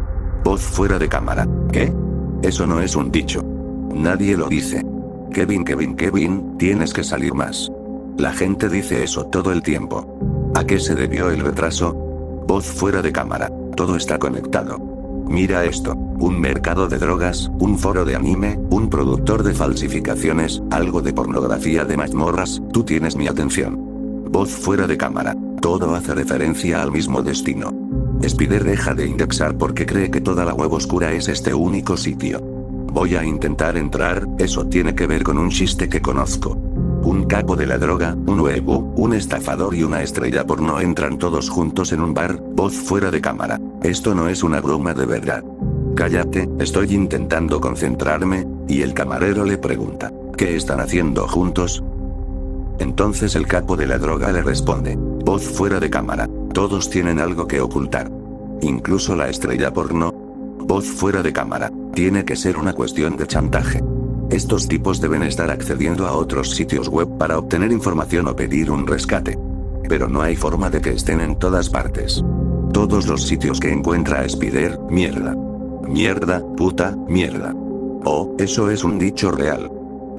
Voz fuera de cámara. ¿Qué? Eso no es un dicho. Nadie lo dice. Kevin, tienes que salir más. La gente dice eso todo el tiempo. ¿A qué se debió el retraso? Voz fuera de cámara. Todo está conectado. Mira esto. Un mercado de drogas, un foro de anime, un productor de falsificaciones, algo de pornografía de mazmorras, tú tienes mi atención. Voz fuera de cámara. Todo hace referencia al mismo destino. Spider deja de indexar porque cree que toda la web oscura es este único sitio. Voy a intentar entrar, eso tiene que ver con un chiste que conozco. Un capo de la droga, un huevo, un estafador y una estrella porno entran todos juntos en un bar, voz fuera de cámara. Esto no es una broma de verdad. Cállate, estoy intentando concentrarme, y el camarero le pregunta, ¿qué están haciendo juntos? Entonces el capo de la droga le responde, voz fuera de cámara, todos tienen algo que ocultar. Incluso la estrella porno. Voz fuera de cámara, tiene que ser una cuestión de chantaje. Estos tipos deben estar accediendo a otros sitios web para obtener información o pedir un rescate. Pero no hay forma de que estén en todas partes. Todos los sitios que encuentra Spider, mierda. Mierda, puta, mierda. Oh, eso es un dicho real.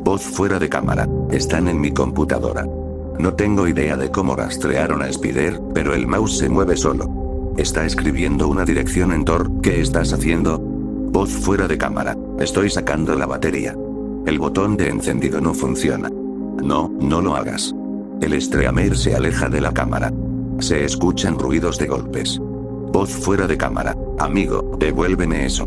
Voz fuera de cámara, están en mi computadora. No tengo idea de cómo rastrearon a Spider, pero el mouse se mueve solo. Está escribiendo una dirección en Tor, ¿qué estás haciendo? Voz fuera de cámara, estoy sacando la batería. El botón de encendido no funciona. No, no lo hagas. El streamer se aleja de la cámara. Se escuchan ruidos de golpes. Voz fuera de cámara, amigo, devuélveme eso.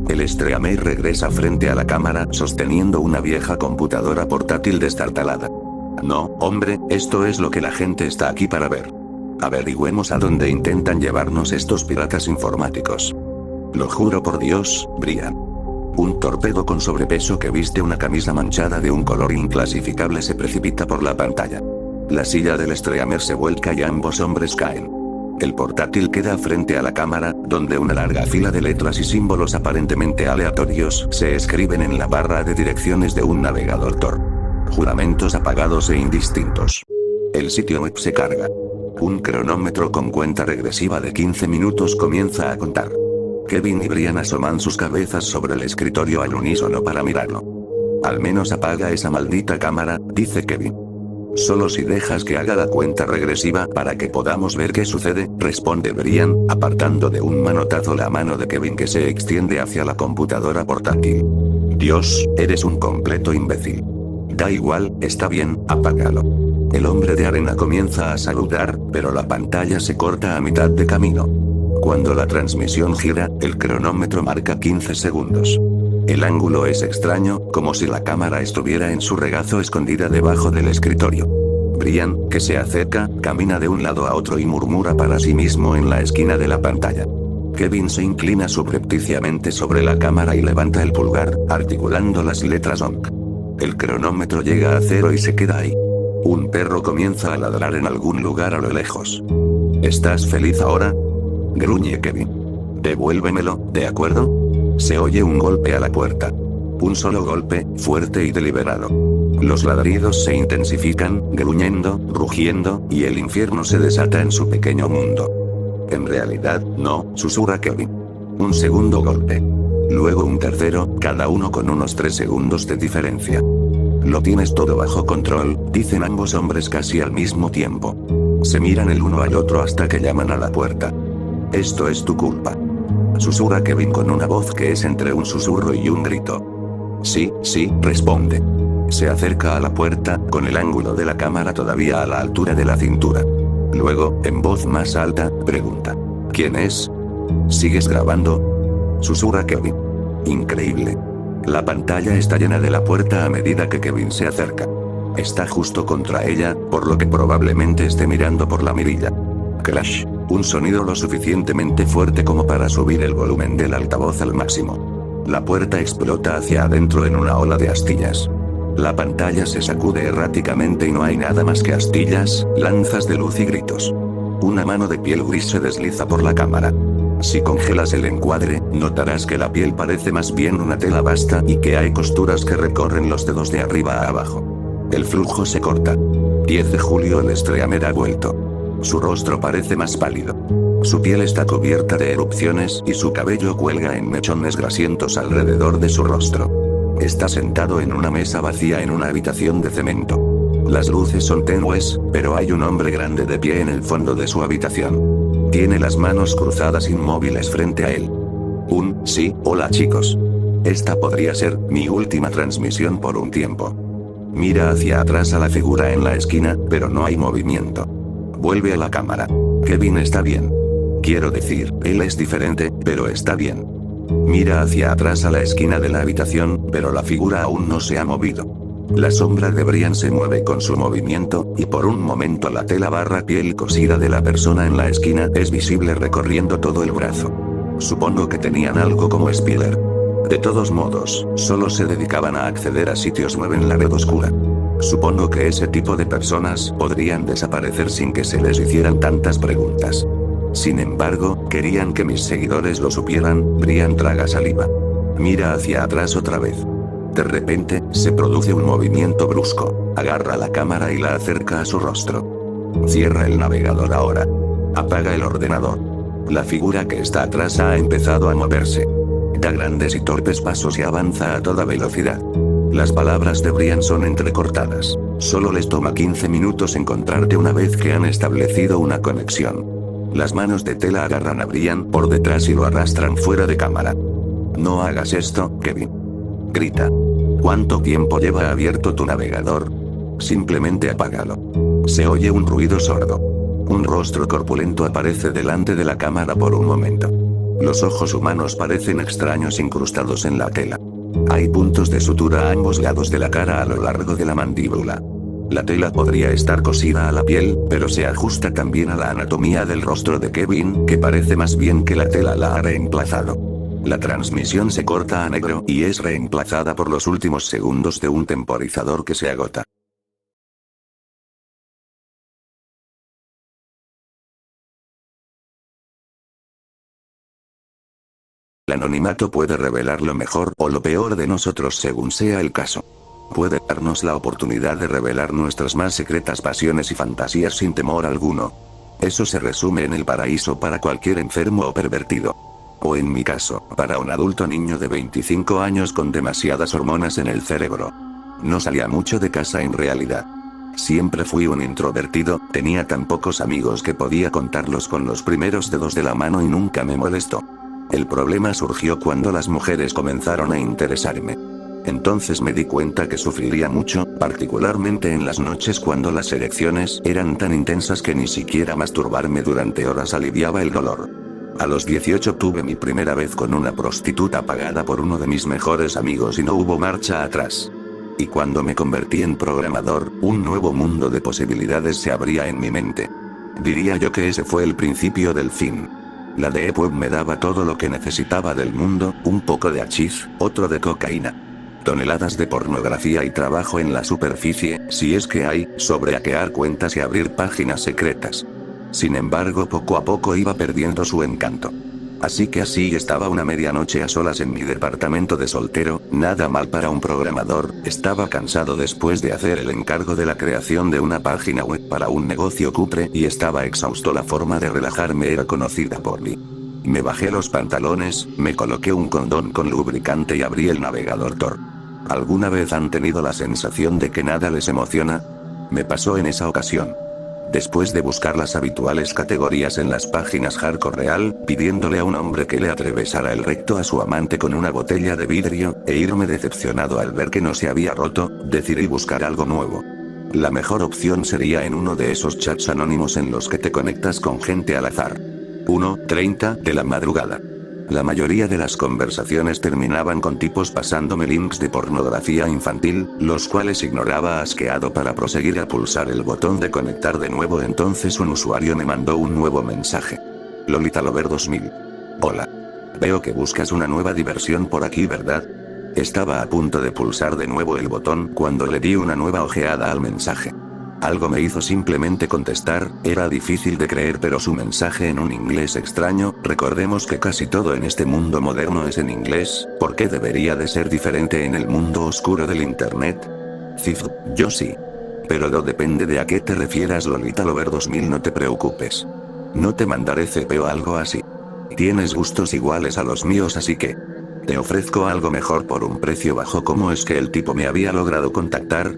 El streamer regresa frente a la cámara sosteniendo una vieja computadora portátil destartalada. No, hombre, esto es lo que la gente está aquí para ver. Averigüemos a dónde intentan llevarnos estos piratas informáticos. Lo juro por Dios, Brian. Un torpedo con sobrepeso que viste una camisa manchada de un color inclasificable se precipita por la pantalla. La silla del streamer se vuelca y ambos hombres caen. El portátil queda frente a la cámara, donde una larga fila de letras y símbolos aparentemente aleatorios se escriben en la barra de direcciones de un navegador Tor. Juramentos apagados e indistintos. El sitio web se carga. Un cronómetro con cuenta regresiva de 15 minutos comienza a contar. Kevin y Brian asoman sus cabezas sobre el escritorio al unísono para mirarlo. Al menos apaga esa maldita cámara, dice Kevin. Solo si dejas que haga la cuenta regresiva para que podamos ver qué sucede, responde Brian, apartando de un manotazo la mano de Kevin que se extiende hacia la computadora portátil. Dios, eres un completo imbécil. Da igual, está bien, apágalo. El hombre de arena comienza a saludar, pero la pantalla se corta a mitad de camino. Cuando la transmisión gira, el cronómetro marca 15 segundos. El ángulo es extraño, como si la cámara estuviera en su regazo escondida debajo del escritorio. Brian, que se acerca, camina de un lado a otro y murmura para sí mismo en la esquina de la pantalla. Kevin se inclina subrepticiamente sobre la cámara y levanta el pulgar, articulando las letras ONK. El cronómetro llega a 0 y se queda ahí. Un perro comienza a ladrar en algún lugar a lo lejos. ¿Estás feliz ahora? Gruñe Kevin. Devuélvemelo, ¿de acuerdo? Se oye un golpe a la puerta. Un solo golpe, fuerte y deliberado. Los ladridos se intensifican, gruñendo, rugiendo, y el infierno se desata en su pequeño mundo. En realidad, no, susurra Kevin. Un segundo golpe. Luego un tercero, cada uno con unos 3 segundos de diferencia. Lo tienes todo bajo control, dicen ambos hombres casi al mismo tiempo. Se miran el uno al otro hasta que llaman a la puerta. Esto es tu culpa. Susurra Kevin con una voz que es entre un susurro y un grito. Sí, responde. Se acerca a la puerta, con el ángulo de la cámara todavía a la altura de la cintura. Luego, en voz más alta, pregunta. ¿Quién es? ¿Sigues grabando? Susurra Kevin. Increíble. La pantalla está llena de la puerta a medida que Kevin se acerca. Está justo contra ella, por lo que probablemente esté mirando por la mirilla. Crash. Un sonido lo suficientemente fuerte como para subir el volumen del altavoz al máximo. La puerta explota hacia adentro en una ola de astillas. La pantalla se sacude erráticamente y no hay nada más que astillas, lanzas de luz y gritos. Una mano de piel gris se desliza por la cámara. Si congelas el encuadre, notarás que la piel parece más bien una tela basta y que hay costuras que recorren los dedos de arriba a abajo. El flujo se corta. 10 de julio el streamer ha vuelto. Su rostro parece más pálido. Su piel está cubierta de erupciones y su cabello cuelga en mechones grasientos alrededor de su rostro. Está sentado en una mesa vacía en una habitación de cemento. Las luces son tenues, pero hay un hombre grande de pie en el fondo de su habitación. Tiene las manos cruzadas inmóviles frente a él. Sí, hola chicos. Esta podría ser mi última transmisión por un tiempo. Mira hacia atrás a la figura en la esquina, pero no hay movimiento. Vuelve a la cámara. Kevin está bien. Quiero decir, él es diferente, pero está bien. Mira hacia atrás a la esquina de la habitación, pero la figura aún no se ha movido. La sombra de Brian se mueve con su movimiento, y por un momento la tela barra piel cosida de la persona en la esquina es visible recorriendo todo el brazo. Supongo que tenían algo como Spiller. De todos modos, solo se dedicaban a acceder a sitios web en la red oscura. Supongo que ese tipo de personas podrían desaparecer sin que se les hicieran tantas preguntas. Sin embargo, querían que mis seguidores lo supieran. Brian traga saliva. Mira hacia atrás otra vez. De repente, se produce un movimiento brusco. Agarra la cámara y la acerca a su rostro. Cierra el navegador ahora. Apaga el ordenador. La figura que está atrás ha empezado a moverse. Da grandes y torpes pasos y avanza a toda velocidad. Las palabras de Brian son entrecortadas. Solo les toma 15 minutos encontrarte una vez que han establecido una conexión. Las manos de tela agarran a Brian por detrás y lo arrastran fuera de cámara. No hagas esto, Kevin. Grita. ¿Cuánto tiempo lleva abierto tu navegador? Simplemente apágalo. Se oye un ruido sordo. Un rostro corpulento aparece delante de la cámara por un momento. Los ojos humanos parecen extraños incrustados en la tela. Hay puntos de sutura a ambos lados de la cara a lo largo de la mandíbula. La tela podría estar cosida a la piel, pero se ajusta también a la anatomía del rostro de Kevin, que parece más bien que la tela la ha reemplazado. La transmisión se corta a negro y es reemplazada por los últimos segundos de un temporizador que se agota. El anonimato puede revelar lo mejor o lo peor de nosotros según sea el caso. Puede darnos la oportunidad de revelar nuestras más secretas pasiones y fantasías sin temor alguno. Eso se resume en el paraíso para cualquier enfermo o pervertido. O en mi caso, para un adulto niño de 25 años con demasiadas hormonas en el cerebro. No salía mucho de casa en realidad. Siempre fui un introvertido, tenía tan pocos amigos que podía contarlos con los primeros dedos de la mano y nunca me molestó. El problema surgió cuando las mujeres comenzaron a interesarme. Entonces me di cuenta que sufriría mucho, particularmente en las noches cuando las erecciones eran tan intensas que ni siquiera masturbarme durante horas aliviaba el dolor. A los 18 tuve mi primera vez con una prostituta pagada por uno de mis mejores amigos y no hubo marcha atrás. Y cuando me convertí en programador, un nuevo mundo de posibilidades se abría en mi mente. Diría yo que ese fue el principio del fin. La Deep Web me daba todo lo que necesitaba del mundo, un poco de hachís, otro de cocaína. Toneladas de pornografía y trabajo en la superficie, si es que hay, sobre hackear cuentas y abrir páginas secretas. Sin embargo, poco a poco iba perdiendo su encanto. Así que así estaba una medianoche a solas en mi departamento de soltero, nada mal para un programador, estaba cansado después de hacer el encargo de la creación de una página web para un negocio cutre y estaba exhausto. La forma de relajarme era conocida por mí. Me bajé los pantalones, me coloqué un condón con lubricante y abrí el navegador Tor. ¿Alguna vez han tenido la sensación de que nada les emociona? Me pasó en esa ocasión. Después de buscar las habituales categorías en las páginas hardcore real, pidiéndole a un hombre que le atravesara el recto a su amante con una botella de vidrio, e irme decepcionado al ver que no se había roto, decidí buscar algo nuevo. La mejor opción sería en uno de esos chats anónimos en los que te conectas con gente al azar. 1:30 de la madrugada. La mayoría de las conversaciones terminaban con tipos pasándome links de pornografía infantil, los cuales ignoraba asqueado para proseguir a pulsar el botón de conectar de nuevo. Entonces un usuario me mandó un nuevo mensaje. Lolita Lover 2000. Hola. Veo que buscas una nueva diversión por aquí, ¿verdad? Estaba a punto de pulsar de nuevo el botón cuando le di una nueva ojeada al mensaje. Algo me hizo simplemente contestar, era difícil de creer, pero su mensaje en un inglés extraño. Recordemos que casi todo en este mundo moderno es en inglés, ¿por qué debería de ser diferente en el mundo oscuro del internet? Cif, yo sí. Pero no depende de a qué te refieras, Lolita Lover 2000, no te preocupes. No te mandaré CP o algo así. Tienes gustos iguales a los míos, así que... Te ofrezco algo mejor por un precio bajo. ¿Cómo es que el tipo me había logrado contactar?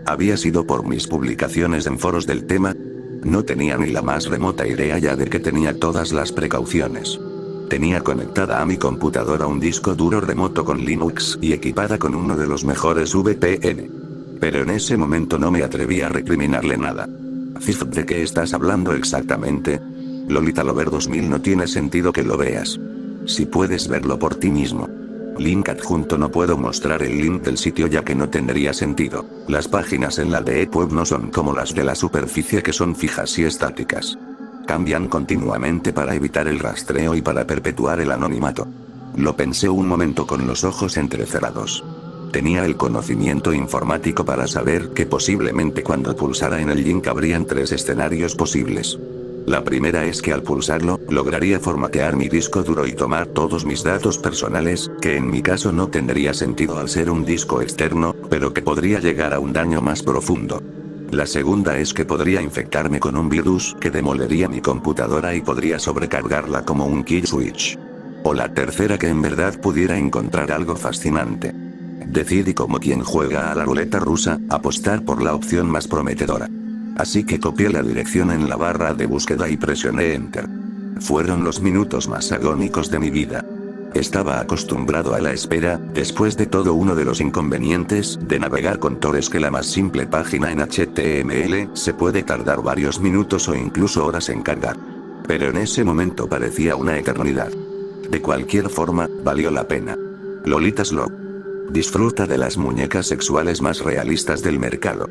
¿Había sido por mis publicaciones en foros del tema? No tenía ni la más remota idea ya de que tenía todas las precauciones. Tenía conectada a mi computadora un disco duro remoto con Linux y equipada con uno de los mejores VPN. Pero en ese momento no me atreví a recriminarle nada. Fif, ¿de qué estás hablando exactamente? Lolita Lover 2000, no tiene sentido que lo veas. Si puedes verlo por ti mismo. Link adjunto. No puedo mostrar el link del sitio ya que no tendría sentido. Las páginas en la Deep Web no son como las de la superficie, que son fijas y estáticas. Cambian continuamente para evitar el rastreo y para perpetuar el anonimato. Lo pensé un momento con los ojos entrecerrados. Tenía el conocimiento informático para saber que posiblemente cuando pulsara en el link habrían 3 escenarios posibles. La primera es que al pulsarlo, lograría formatear mi disco duro y tomar todos mis datos personales, que en mi caso no tendría sentido al ser un disco externo, pero que podría llegar a un daño más profundo. La segunda es que podría infectarme con un virus que demolería mi computadora y podría sobrecargarla como un kill switch. O la tercera, que en verdad pudiera encontrar algo fascinante. Decidí, como quien juega a la ruleta rusa, apostar por la opción más prometedora. Así que copié la dirección en la barra de búsqueda y presioné Enter. Fueron los minutos más agónicos de mi vida. Estaba acostumbrado a la espera. Después de todo, uno de los inconvenientes de navegar con Tor es que la más simple página en HTML se puede tardar varios minutos o incluso horas en cargar. Pero en ese momento parecía una eternidad. De cualquier forma, valió la pena. Lolitas Love. Disfruta de las muñecas sexuales más realistas del mercado.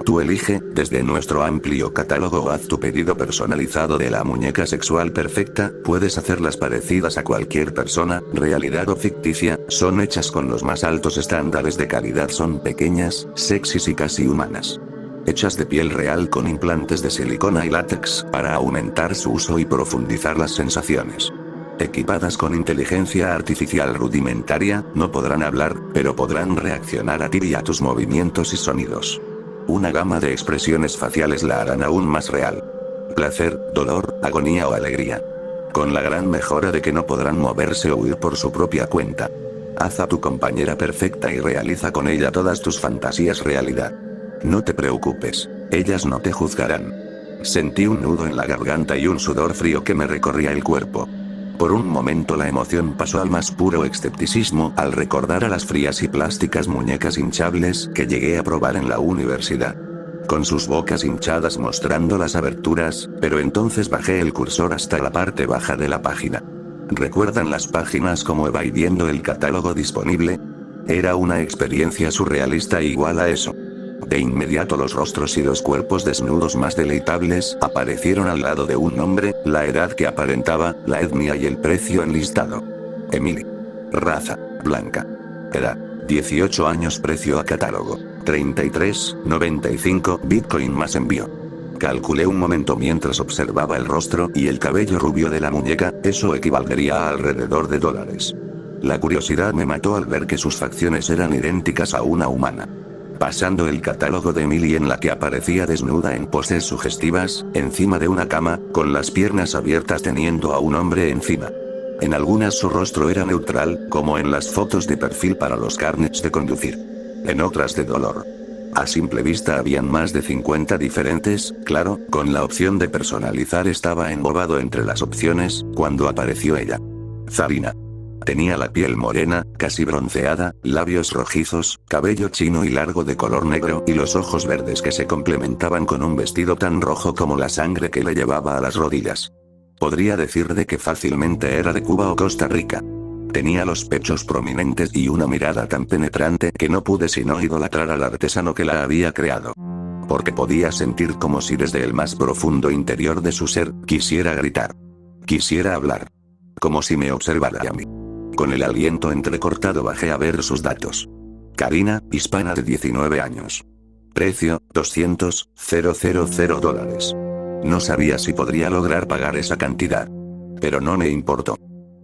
Tú elige, desde nuestro amplio catálogo, o haz tu pedido personalizado de la muñeca sexual perfecta. Puedes hacerlas parecidas a cualquier persona, realidad o ficticia. Son hechas con los más altos estándares de calidad. Son pequeñas, sexys y casi humanas. Hechas de piel real con implantes de silicona y látex para aumentar su uso y profundizar las sensaciones. Equipadas con inteligencia artificial rudimentaria, no podrán hablar, pero podrán reaccionar a ti y a tus movimientos y sonidos. Una gama de expresiones faciales la harán aún más real. Placer, dolor, agonía o alegría. Con la gran mejora de que no podrán moverse o huir por su propia cuenta. Haz a tu compañera perfecta y realiza con ella todas tus fantasías realidad. No te preocupes, ellas no te juzgarán. Sentí un nudo en la garganta y un sudor frío que me recorría el cuerpo. Por un momento la emoción pasó al más puro escepticismo al recordar a las frías y plásticas muñecas hinchables que llegué a probar en la universidad. Con sus bocas hinchadas mostrando las aberturas, pero entonces bajé el cursor hasta la parte baja de la página. ¿Recuerdan las páginas como Eva y viendo el catálogo disponible? Era una experiencia surrealista igual a eso. De inmediato los rostros y los cuerpos desnudos más deleitables aparecieron al lado de un nombre, la edad que aparentaba, la etnia y el precio enlistado. Emily. Raza, blanca. Edad, 18 años. Precio a catálogo, 33,95 Bitcoin más envío. Calculé un momento mientras observaba el rostro y el cabello rubio de la muñeca. Eso equivaldría a alrededor de $. La curiosidad me mató al ver que sus facciones eran idénticas a una humana. Pasando el catálogo de Emily, en la que aparecía desnuda en poses sugestivas, encima de una cama, con las piernas abiertas teniendo a un hombre encima. En algunas su rostro era neutral, como en las fotos de perfil para los carnets de conducir. En otras de dolor. A simple vista habían más de 50 diferentes, claro, con la opción de personalizar. Estaba embobado entre las opciones, cuando apareció ella. Zarina. Tenía la piel morena, casi bronceada, labios rojizos, cabello chino y largo de color negro y los ojos verdes que se complementaban con un vestido tan rojo como la sangre que le llevaba a las rodillas. Podría decir de que fácilmente era de Cuba o Costa Rica. Tenía los pechos prominentes y una mirada tan penetrante que no pude sino idolatrar al artesano que la había creado. Porque podía sentir como si desde el más profundo interior de su ser, quisiera gritar. Quisiera hablar. Como si me observara a mí. Con el aliento entrecortado bajé a ver sus datos. Karina, hispana de 19 años. Precio, $200,000. No sabía si podría lograr pagar esa cantidad. Pero no me importó.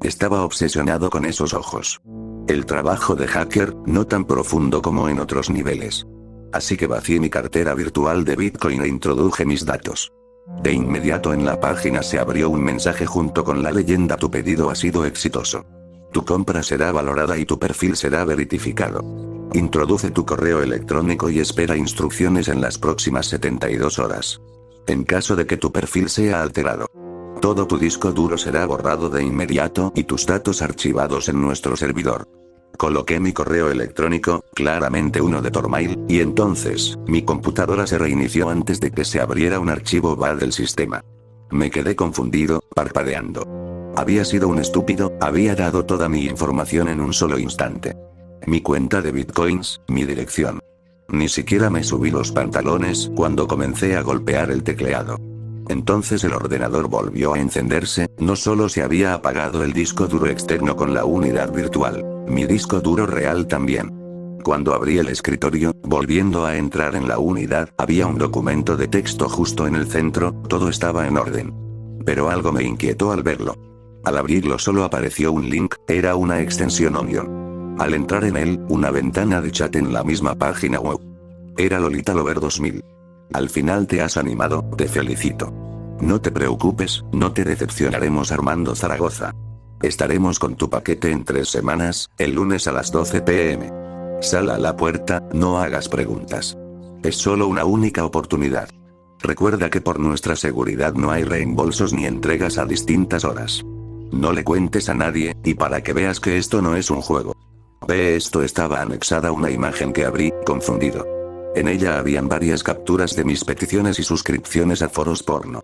Estaba obsesionado con esos ojos. El trabajo de hacker, no tan profundo como en otros niveles. Así que vacié mi cartera virtual de Bitcoin e introduje mis datos. De inmediato en la página se abrió un mensaje junto con la leyenda: tu pedido ha sido exitoso. Tu compra será valorada y tu perfil será verificado. Introduce tu correo electrónico y espera instrucciones en las próximas 72 horas. En caso de que tu perfil sea alterado, todo tu disco duro será borrado de inmediato y tus datos archivados en nuestro servidor. Coloqué mi correo electrónico, claramente uno de Tormail, y entonces, mi computadora se reinició antes de que se abriera un archivo BAD del sistema. Me quedé confundido, parpadeando. Había sido un estúpido, había dado toda mi información en un solo instante. Mi cuenta de bitcoins, mi dirección. Ni siquiera me subí los pantalones cuando comencé a golpear el tecleado. Entonces el ordenador volvió a encenderse, no solo se había apagado el disco duro externo con la unidad virtual, mi disco duro real también. Cuando abrí el escritorio, volviendo a entrar en la unidad, había un documento de texto justo en el centro, todo estaba en orden. Pero algo me inquietó al verlo. Al abrirlo solo apareció un link, era una extensión Onion. Al entrar en él, una ventana de chat en la misma página web. Era Lolita Lover 2000. Al final te has animado, te felicito. No te preocupes, no te decepcionaremos Armando Zaragoza. Estaremos con tu paquete en 3 semanas, el lunes a las 12 p.m. Sal a la puerta, no hagas preguntas. Es solo una única oportunidad. Recuerda que por nuestra seguridad no hay reembolsos ni entregas a distintas horas. No le cuentes a nadie, y para que veas que esto no es un juego. Ve esto, estaba anexada una imagen que abrí, confundido. En ella habían varias capturas de mis peticiones y suscripciones a foros porno.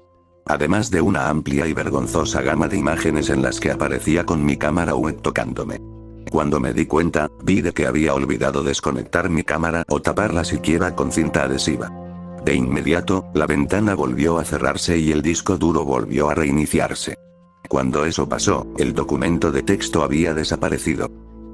Además de una amplia y vergonzosa gama de imágenes en las que aparecía con mi cámara web tocándome. Cuando me di cuenta, vi de que había olvidado desconectar mi cámara o taparla siquiera con cinta adhesiva. De inmediato, la ventana volvió a cerrarse y el disco duro volvió a reiniciarse. Cuando eso pasó, el documento de texto había desaparecido.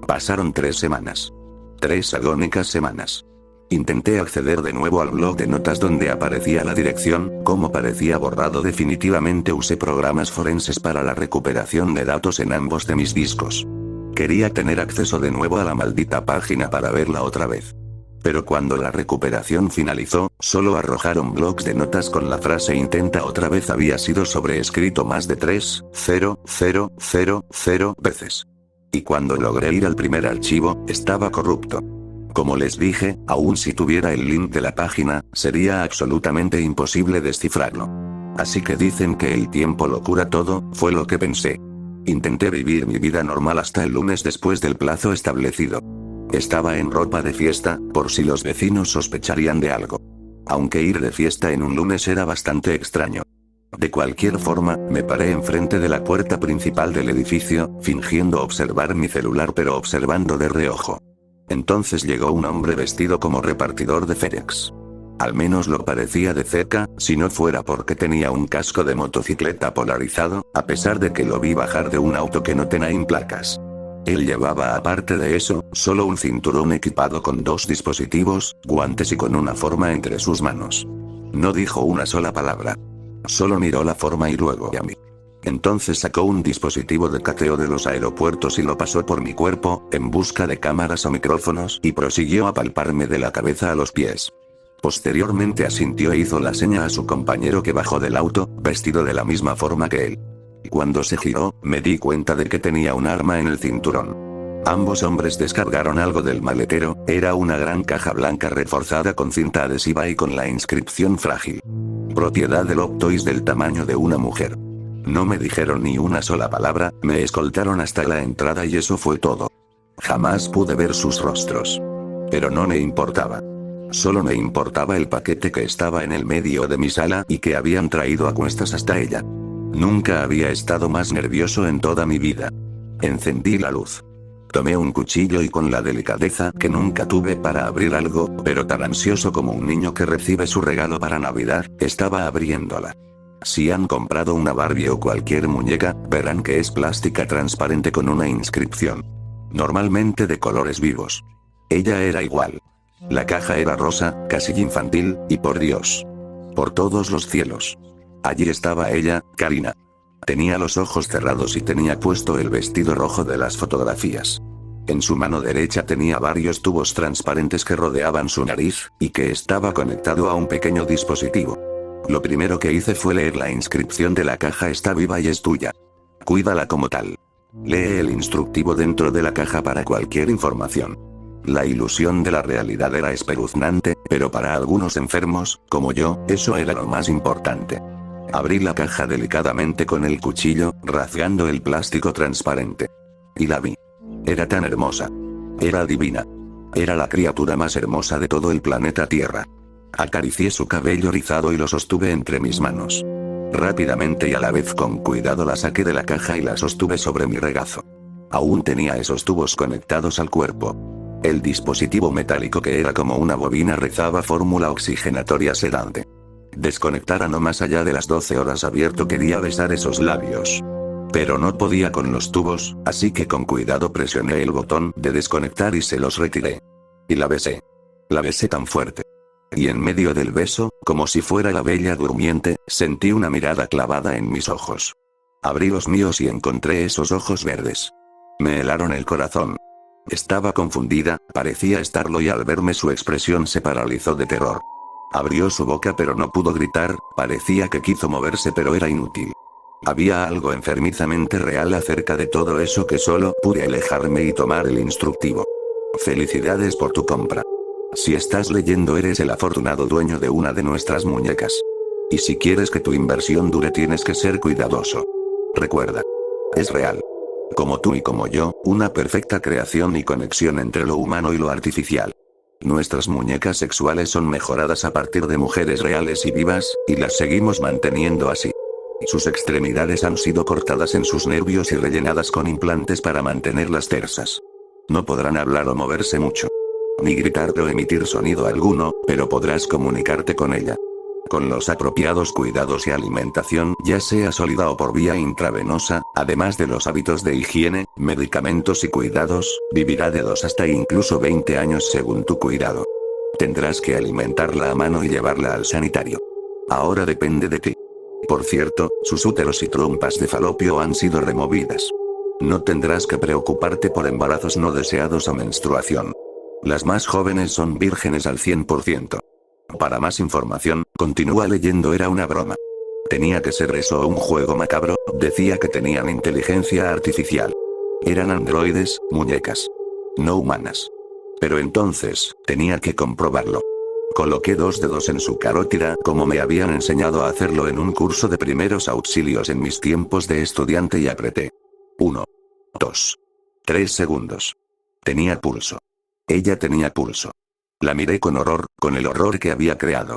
Pasaron 3 semanas. 3 agónicas semanas. Intenté acceder de nuevo al blog de notas donde aparecía la dirección, como parecía borrado definitivamente usé programas forenses para la recuperación de datos en ambos de mis discos. Quería tener acceso de nuevo a la maldita página para verla otra vez. Pero cuando la recuperación finalizó, solo arrojaron blogs de notas con la frase intenta otra vez había sido sobreescrito más de 3.0.0.0.0 veces. Y cuando logré ir al primer archivo, estaba corrupto. Como les dije, aun si tuviera el link de la página, sería absolutamente imposible descifrarlo. Así que dicen que el tiempo lo cura todo, fue lo que pensé. Intenté vivir mi vida normal hasta el lunes después del plazo establecido. Estaba en ropa de fiesta, por si los vecinos sospecharían de algo. Aunque ir de fiesta en un lunes era bastante extraño. De cualquier forma, me paré enfrente de la puerta principal del edificio, fingiendo observar mi celular pero observando de reojo. Entonces llegó un hombre vestido como repartidor de FedEx. Al menos lo parecía de cerca, si no fuera porque tenía un casco de motocicleta polarizado, a pesar de que lo vi bajar de un auto que no tenía placas. Él llevaba aparte de eso, solo un cinturón equipado con 2 dispositivos, guantes y con una forma entre sus manos. No dijo una sola palabra. Solo miró la forma y luego a mí. Entonces sacó un dispositivo de cateo de los aeropuertos y lo pasó por mi cuerpo, en busca de cámaras o micrófonos, y prosiguió a palparme de la cabeza a los pies. Posteriormente asintió e hizo la seña a su compañero que bajó del auto, vestido de la misma forma que él. Cuando se giró, me di cuenta de que tenía un arma en el cinturón. Ambos hombres descargaron algo del maletero, era una gran caja blanca reforzada con cinta adhesiva y con la inscripción frágil. Propiedad de Love Toys del tamaño de una mujer. No me dijeron ni una sola palabra, me escoltaron hasta la entrada y eso fue todo. Jamás pude ver sus rostros. Pero no me importaba. Solo me importaba el paquete que estaba en el medio de mi sala y que habían traído a cuestas hasta ella. Nunca había estado más nervioso en toda mi vida. Encendí la luz. Tomé un cuchillo y con la delicadeza que nunca tuve para abrir algo, pero tan ansioso como un niño que recibe su regalo para Navidad, estaba abriéndola. Si han comprado una Barbie o cualquier muñeca, verán que es plástica transparente con una inscripción. Normalmente de colores vivos. Ella era igual. La caja era rosa, casi infantil, y por Dios. Por todos los cielos. Allí estaba ella, Karina. Tenía los ojos cerrados y tenía puesto el vestido rojo de las fotografías. En su mano derecha tenía varios tubos transparentes que rodeaban su nariz, y que estaba conectado a un pequeño dispositivo. Lo primero que hice fue leer la inscripción de la caja está viva y es tuya. Cuídala como tal. Lee el instructivo dentro de la caja para cualquier información. La ilusión de la realidad era espeluznante, pero para algunos enfermos, como yo, eso era lo más importante. Abrí la caja delicadamente con el cuchillo, rasgando el plástico transparente. Y la vi. Era tan hermosa. Era divina. Era la criatura más hermosa de todo el planeta Tierra. Acaricié su cabello rizado y lo sostuve entre mis manos. Rápidamente y a la vez con cuidado la saqué de la caja y la sostuve sobre mi regazo. Aún tenía esos tubos conectados al cuerpo. El dispositivo metálico que era como una bobina rezaba fórmula oxigenatoria sedante. Desconectar a no más allá de las 12 horas abierto quería besar esos labios. Pero no podía con los tubos, así que con cuidado presioné el botón de desconectar y se los retiré. Y la besé. La besé tan fuerte. Y en medio del beso, como si fuera la bella durmiente, sentí una mirada clavada en mis ojos. Abrí los míos y encontré esos ojos verdes. Me helaron el corazón. Estaba confundida, parecía estarlo y al verme su expresión se paralizó de terror. Abrió su boca pero no pudo gritar, parecía que quiso moverse pero era inútil. Había algo enfermizamente real acerca de todo eso que solo pude alejarme y tomar el instructivo. Felicidades por tu compra. Si estás leyendo eres el afortunado dueño de una de nuestras muñecas. Y si quieres que tu inversión dure tienes que ser cuidadoso. Recuerda. Es real. Como tú y como yo, una perfecta creación y conexión entre lo humano y lo artificial. Nuestras muñecas sexuales son mejoradas a partir de mujeres reales y vivas, y las seguimos manteniendo así. Sus extremidades han sido cortadas en sus nervios y rellenadas con implantes para mantenerlas tersas. No podrán hablar o moverse mucho. Ni gritar o emitir sonido alguno, pero podrás comunicarte con ella. Con los apropiados cuidados y alimentación, ya sea sólida o por vía intravenosa, además de los hábitos de higiene, medicamentos y cuidados, vivirá de 2 hasta incluso 20 años según tu cuidado. Tendrás que alimentarla a mano y llevarla al sanitario. Ahora depende de ti. Por cierto, sus úteros y trompas de falopio han sido removidas. No tendrás que preocuparte por embarazos no deseados o menstruación. Las más jóvenes son vírgenes al 100%. Para más información, continúa leyendo. Era una broma. Tenía que ser eso o un juego macabro, decía que tenían inteligencia artificial. Eran androides, muñecas. No humanas. Pero entonces, tenía que comprobarlo. Coloqué 2 dedos en su carótida como me habían enseñado a hacerlo en un curso de primeros auxilios en mis tiempos de estudiante y apreté. 1, 2, 3 segundos. Tenía pulso. Ella tenía pulso. La miré con horror, con el horror que había creado.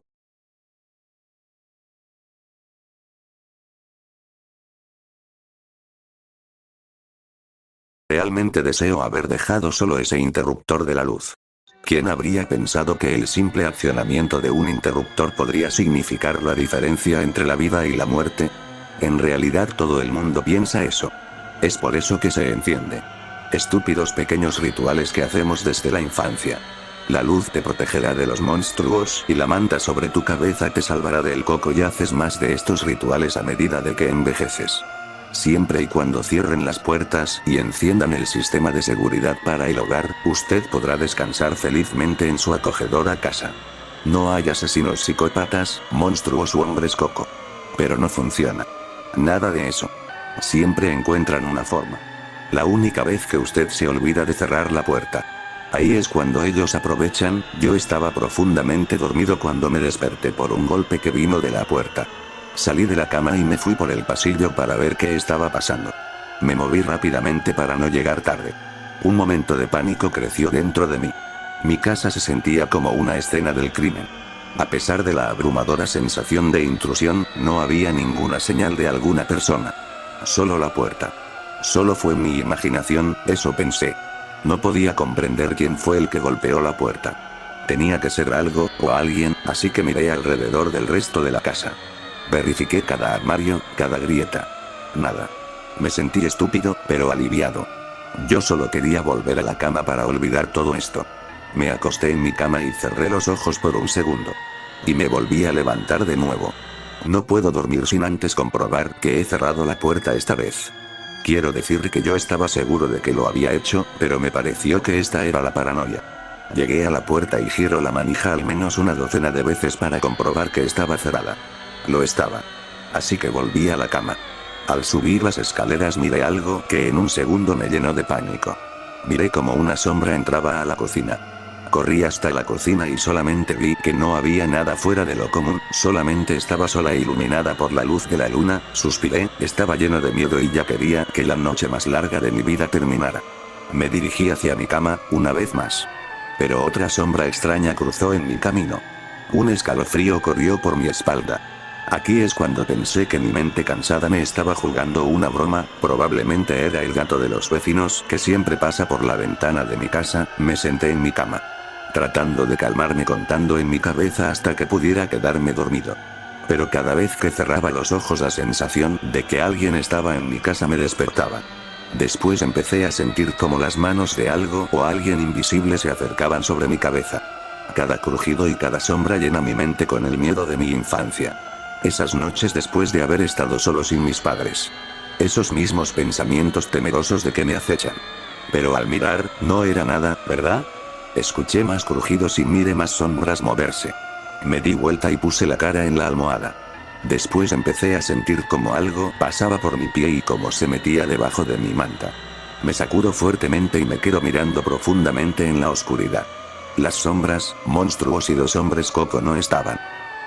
Realmente deseo haber dejado solo ese interruptor de la luz. ¿Quién habría pensado que el simple accionamiento de un interruptor podría significar la diferencia entre la vida y la muerte? En realidad todo el mundo piensa eso. Es por eso que se enciende. Estúpidos pequeños rituales que hacemos desde la infancia. La luz te protegerá de los monstruos y la manta sobre tu cabeza te salvará del coco y haces más de estos rituales a medida de que envejeces. Siempre y cuando cierren las puertas y enciendan el sistema de seguridad para el hogar, usted podrá descansar felizmente en su acogedora casa. No hay asesinos psicópatas, monstruos u hombres coco. Pero no funciona. Nada de eso. Siempre encuentran una forma. La única vez que usted se olvida de cerrar la puerta. Ahí es cuando ellos aprovechan. Yo estaba profundamente dormido cuando me desperté por un golpe que vino de la puerta. Salí de la cama y me fui por el pasillo para ver qué estaba pasando. Me moví rápidamente para no llegar tarde. Un momento de pánico creció dentro de mí. Mi casa se sentía como una escena del crimen. A pesar de la abrumadora sensación de intrusión, no había ninguna señal de alguna persona. Solo la puerta. Solo fue mi imaginación, eso pensé. No podía comprender quién fue el que golpeó la puerta. Tenía que ser algo o alguien, así que miré alrededor del resto de la casa. Verifiqué cada armario, cada grieta. Nada. Me sentí estúpido, pero aliviado. Yo solo quería volver a la cama para olvidar todo esto. Me acosté en mi cama y cerré los ojos por un segundo. Y me volví a levantar de nuevo. No puedo dormir sin antes comprobar que he cerrado la puerta esta vez. Quiero decir que yo estaba seguro de que lo había hecho, pero me pareció que esta era la paranoia. Llegué a la puerta y giro la manija al menos una docena de veces para comprobar que estaba cerrada. Lo estaba. Así que volví a la cama. Al subir las escaleras miré algo que en un segundo me llenó de pánico. Miré como una sombra entraba a la cocina. Corrí hasta la cocina y solamente vi que no había nada fuera de lo común, solamente estaba sola e iluminada por la luz de la luna. Suspiré, estaba lleno de miedo y ya quería que la noche más larga de mi vida terminara. Me dirigí hacia mi cama, una vez más. Pero otra sombra extraña cruzó en mi camino. Un escalofrío corrió por mi espalda. Aquí es cuando pensé que mi mente cansada me estaba jugando una broma, probablemente era el gato de los vecinos que siempre pasa por la ventana de mi casa. Me senté en mi cama, tratando de calmarme contando en mi cabeza hasta que pudiera quedarme dormido. Pero cada vez que cerraba los ojos la sensación de que alguien estaba en mi casa me despertaba. Después empecé a sentir como las manos de algo o alguien invisible se acercaban sobre mi cabeza. Cada crujido y cada sombra llena mi mente con el miedo de mi infancia. Esas noches después de haber estado solo sin mis padres. Esos mismos pensamientos temerosos de que me acechan. Pero al mirar, no era nada, ¿verdad? Escuché más crujidos y miré más sombras moverse. Me di vuelta y puse la cara en la almohada. Después empecé a sentir como algo pasaba por mi pie y como se metía debajo de mi manta. Me sacudo fuertemente y me quedo mirando profundamente en la oscuridad. Las sombras, monstruos y dos hombres coco no estaban.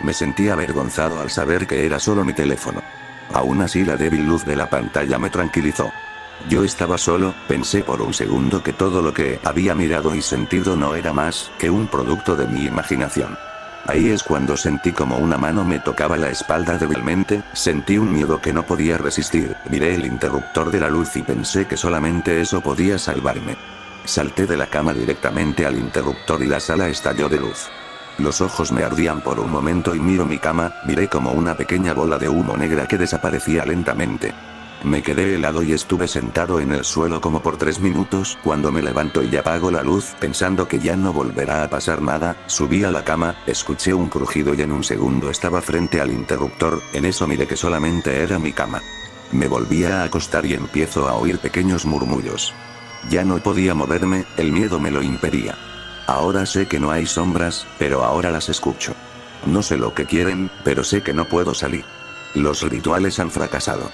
Me sentí avergonzado al saber que era solo mi teléfono. Aún así la débil luz de la pantalla me tranquilizó. Yo estaba solo, pensé por un segundo que todo lo que había mirado y sentido no era más que un producto de mi imaginación. Ahí es cuando sentí como una mano me tocaba la espalda débilmente, sentí un miedo que no podía resistir, miré el interruptor de la luz y pensé que solamente eso podía salvarme. Salté de la cama directamente al interruptor y la sala estalló de luz. Los ojos me ardían por un momento y miro mi cama, miré como una pequeña bola de humo negra que desaparecía lentamente. Me quedé helado y estuve sentado en el suelo como por 3 minutos. Cuando me levanto y apago la luz pensando que ya no volverá a pasar nada, subí a la cama, escuché un crujido y en un segundo estaba frente al interruptor. En eso miré que solamente era mi cama. Me volví a acostar y empiezo a oír pequeños murmullos. Ya no podía moverme, el miedo me lo impedía. Ahora sé que no hay sombras, pero ahora las escucho. No sé lo que quieren, pero sé que no puedo salir. Los rituales han fracasado.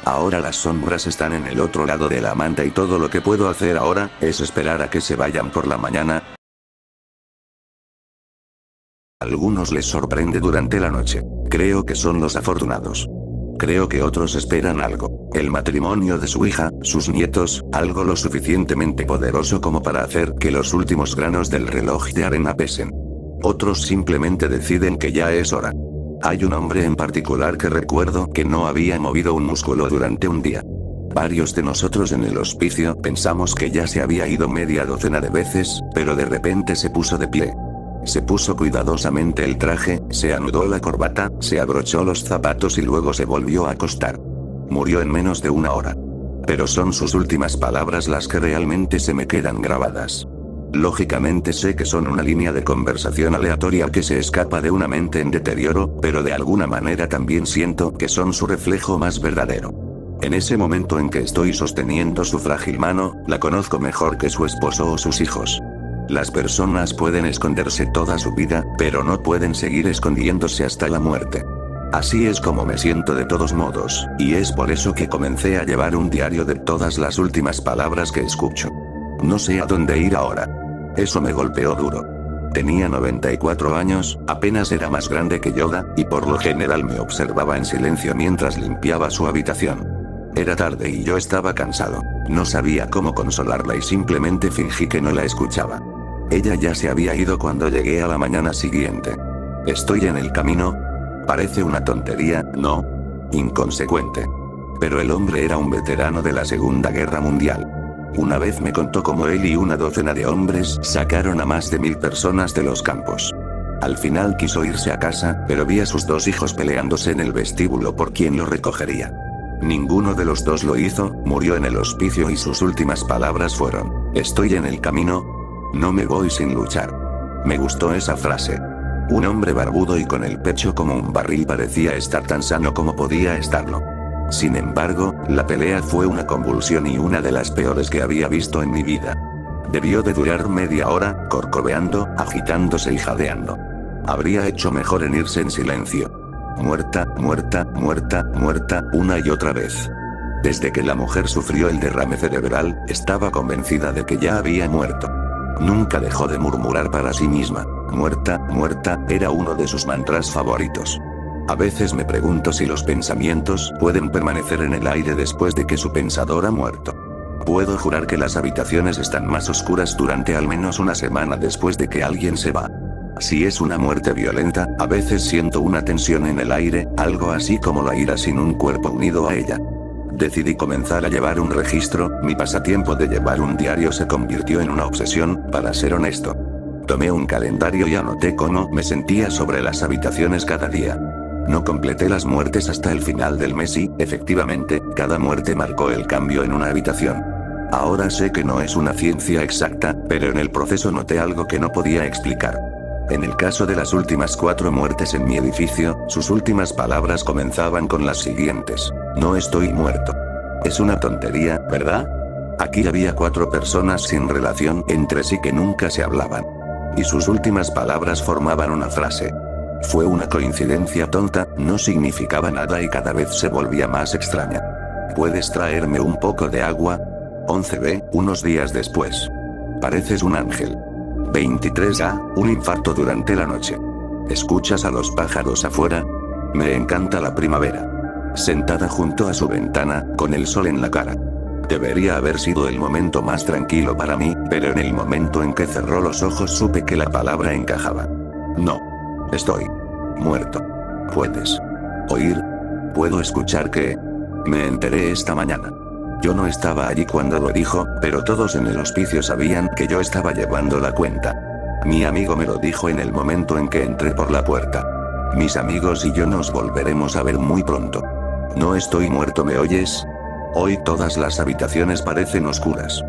Ahora las sombras están en el otro lado de la manta y todo lo que puedo hacer ahora es esperar a que se vayan por la mañana. A algunos les sorprende durante la noche. Creo que son los afortunados. Creo que otros esperan algo. El matrimonio de su hija, sus nietos, algo lo suficientemente poderoso como para hacer que los últimos granos del reloj de arena pesen. Otros simplemente deciden que ya es hora. Hay un hombre en particular que recuerdo que no había movido un músculo durante un día. Varios de nosotros en el hospicio pensamos que ya se había ido media docena de veces, pero de repente se puso de pie. Se puso cuidadosamente el traje, se anudó la corbata, se abrochó los zapatos y luego se volvió a acostar. Murió en menos de 1 hora. Pero son sus últimas palabras las que realmente se me quedan grabadas. Lógicamente sé que son una línea de conversación aleatoria que se escapa de una mente en deterioro, pero de alguna manera también siento que son su reflejo más verdadero. En ese momento en que estoy sosteniendo su frágil mano, la conozco mejor que su esposo o sus hijos. Las personas pueden esconderse toda su vida, pero no pueden seguir escondiéndose hasta la muerte. Así es como me siento de todos modos, y es por eso que comencé a llevar un diario de todas las últimas palabras que escucho. No sé a dónde ir ahora. Eso me golpeó duro. Tenía 94 años, apenas era más grande que Yoda, y por lo general me observaba en silencio mientras limpiaba su habitación. Era tarde y yo estaba cansado. No sabía cómo consolarla y simplemente fingí que no la escuchaba. Ella ya se había ido cuando llegué a la mañana siguiente. Estoy en el camino. Parece una tontería, ¿no? Inconsecuente. Pero el hombre era un veterano de la Segunda Guerra Mundial. Una vez me contó cómo él y una docena de hombres sacaron a más de 1000 personas de los campos. Al final quiso irse a casa, pero vi a sus 2 hijos peleándose en el vestíbulo por quién lo recogería. Ninguno de los 2 lo hizo, murió en el hospicio y sus últimas palabras fueron: estoy en el camino, no me voy sin luchar. Me gustó esa frase. Un hombre barbudo y con el pecho como un barril parecía estar tan sano como podía estarlo. Sin embargo, la pelea fue una convulsión y una de las peores que había visto en mi vida. Debió de durar media hora, corcoveando, agitándose y jadeando. Habría hecho mejor en irse en silencio. Muerta, muerta, muerta, muerta, una y otra vez. Desde que la mujer sufrió el derrame cerebral, estaba convencida de que ya había muerto. Nunca dejó de murmurar para sí misma. Muerta, muerta, era uno de sus mantras favoritos. A veces me pregunto si los pensamientos pueden permanecer en el aire después de que su pensador ha muerto. Puedo jurar que las habitaciones están más oscuras durante al menos una semana después de que alguien se va. Si es una muerte violenta, a veces siento una tensión en el aire, algo así como la ira sin un cuerpo unido a ella. Decidí comenzar a llevar un registro, mi pasatiempo de llevar un diario se convirtió en una obsesión, para ser honesto. Tomé un calendario y anoté cómo me sentía sobre las habitaciones cada día. No completé las muertes hasta el final del mes y, efectivamente, cada muerte marcó el cambio en una habitación. Ahora sé que no es una ciencia exacta, pero en el proceso noté algo que no podía explicar. En el caso de las últimas 4 muertes en mi edificio, sus últimas palabras comenzaban con las siguientes: no estoy muerto. Es una tontería, ¿verdad? Aquí había 4 personas sin relación entre sí que nunca se hablaban. Y sus últimas palabras formaban una frase. Fue una coincidencia tonta, no significaba nada y cada vez se volvía más extraña. ¿Puedes traerme un poco de agua? 11B, unos días después. Pareces un ángel. 23A, un infarto durante la noche. ¿Escuchas a los pájaros afuera? Me encanta la primavera. Sentada junto a su ventana, con el sol en la cara. Debería haber sido el momento más tranquilo para mí, pero en el momento en que cerró los ojos supe que la palabra encajaba. No. Estoy muerto. ¿Puedes oír? ¿Puedo escuchar qué? Me enteré esta mañana. Yo no estaba allí cuando lo dijo, pero todos en el hospicio sabían que yo estaba llevando la cuenta. Mi amigo me lo dijo en el momento en que entré por la puerta. Mis amigos y yo nos volveremos a ver muy pronto. No estoy muerto, ¿me oyes? Hoy todas las habitaciones parecen oscuras.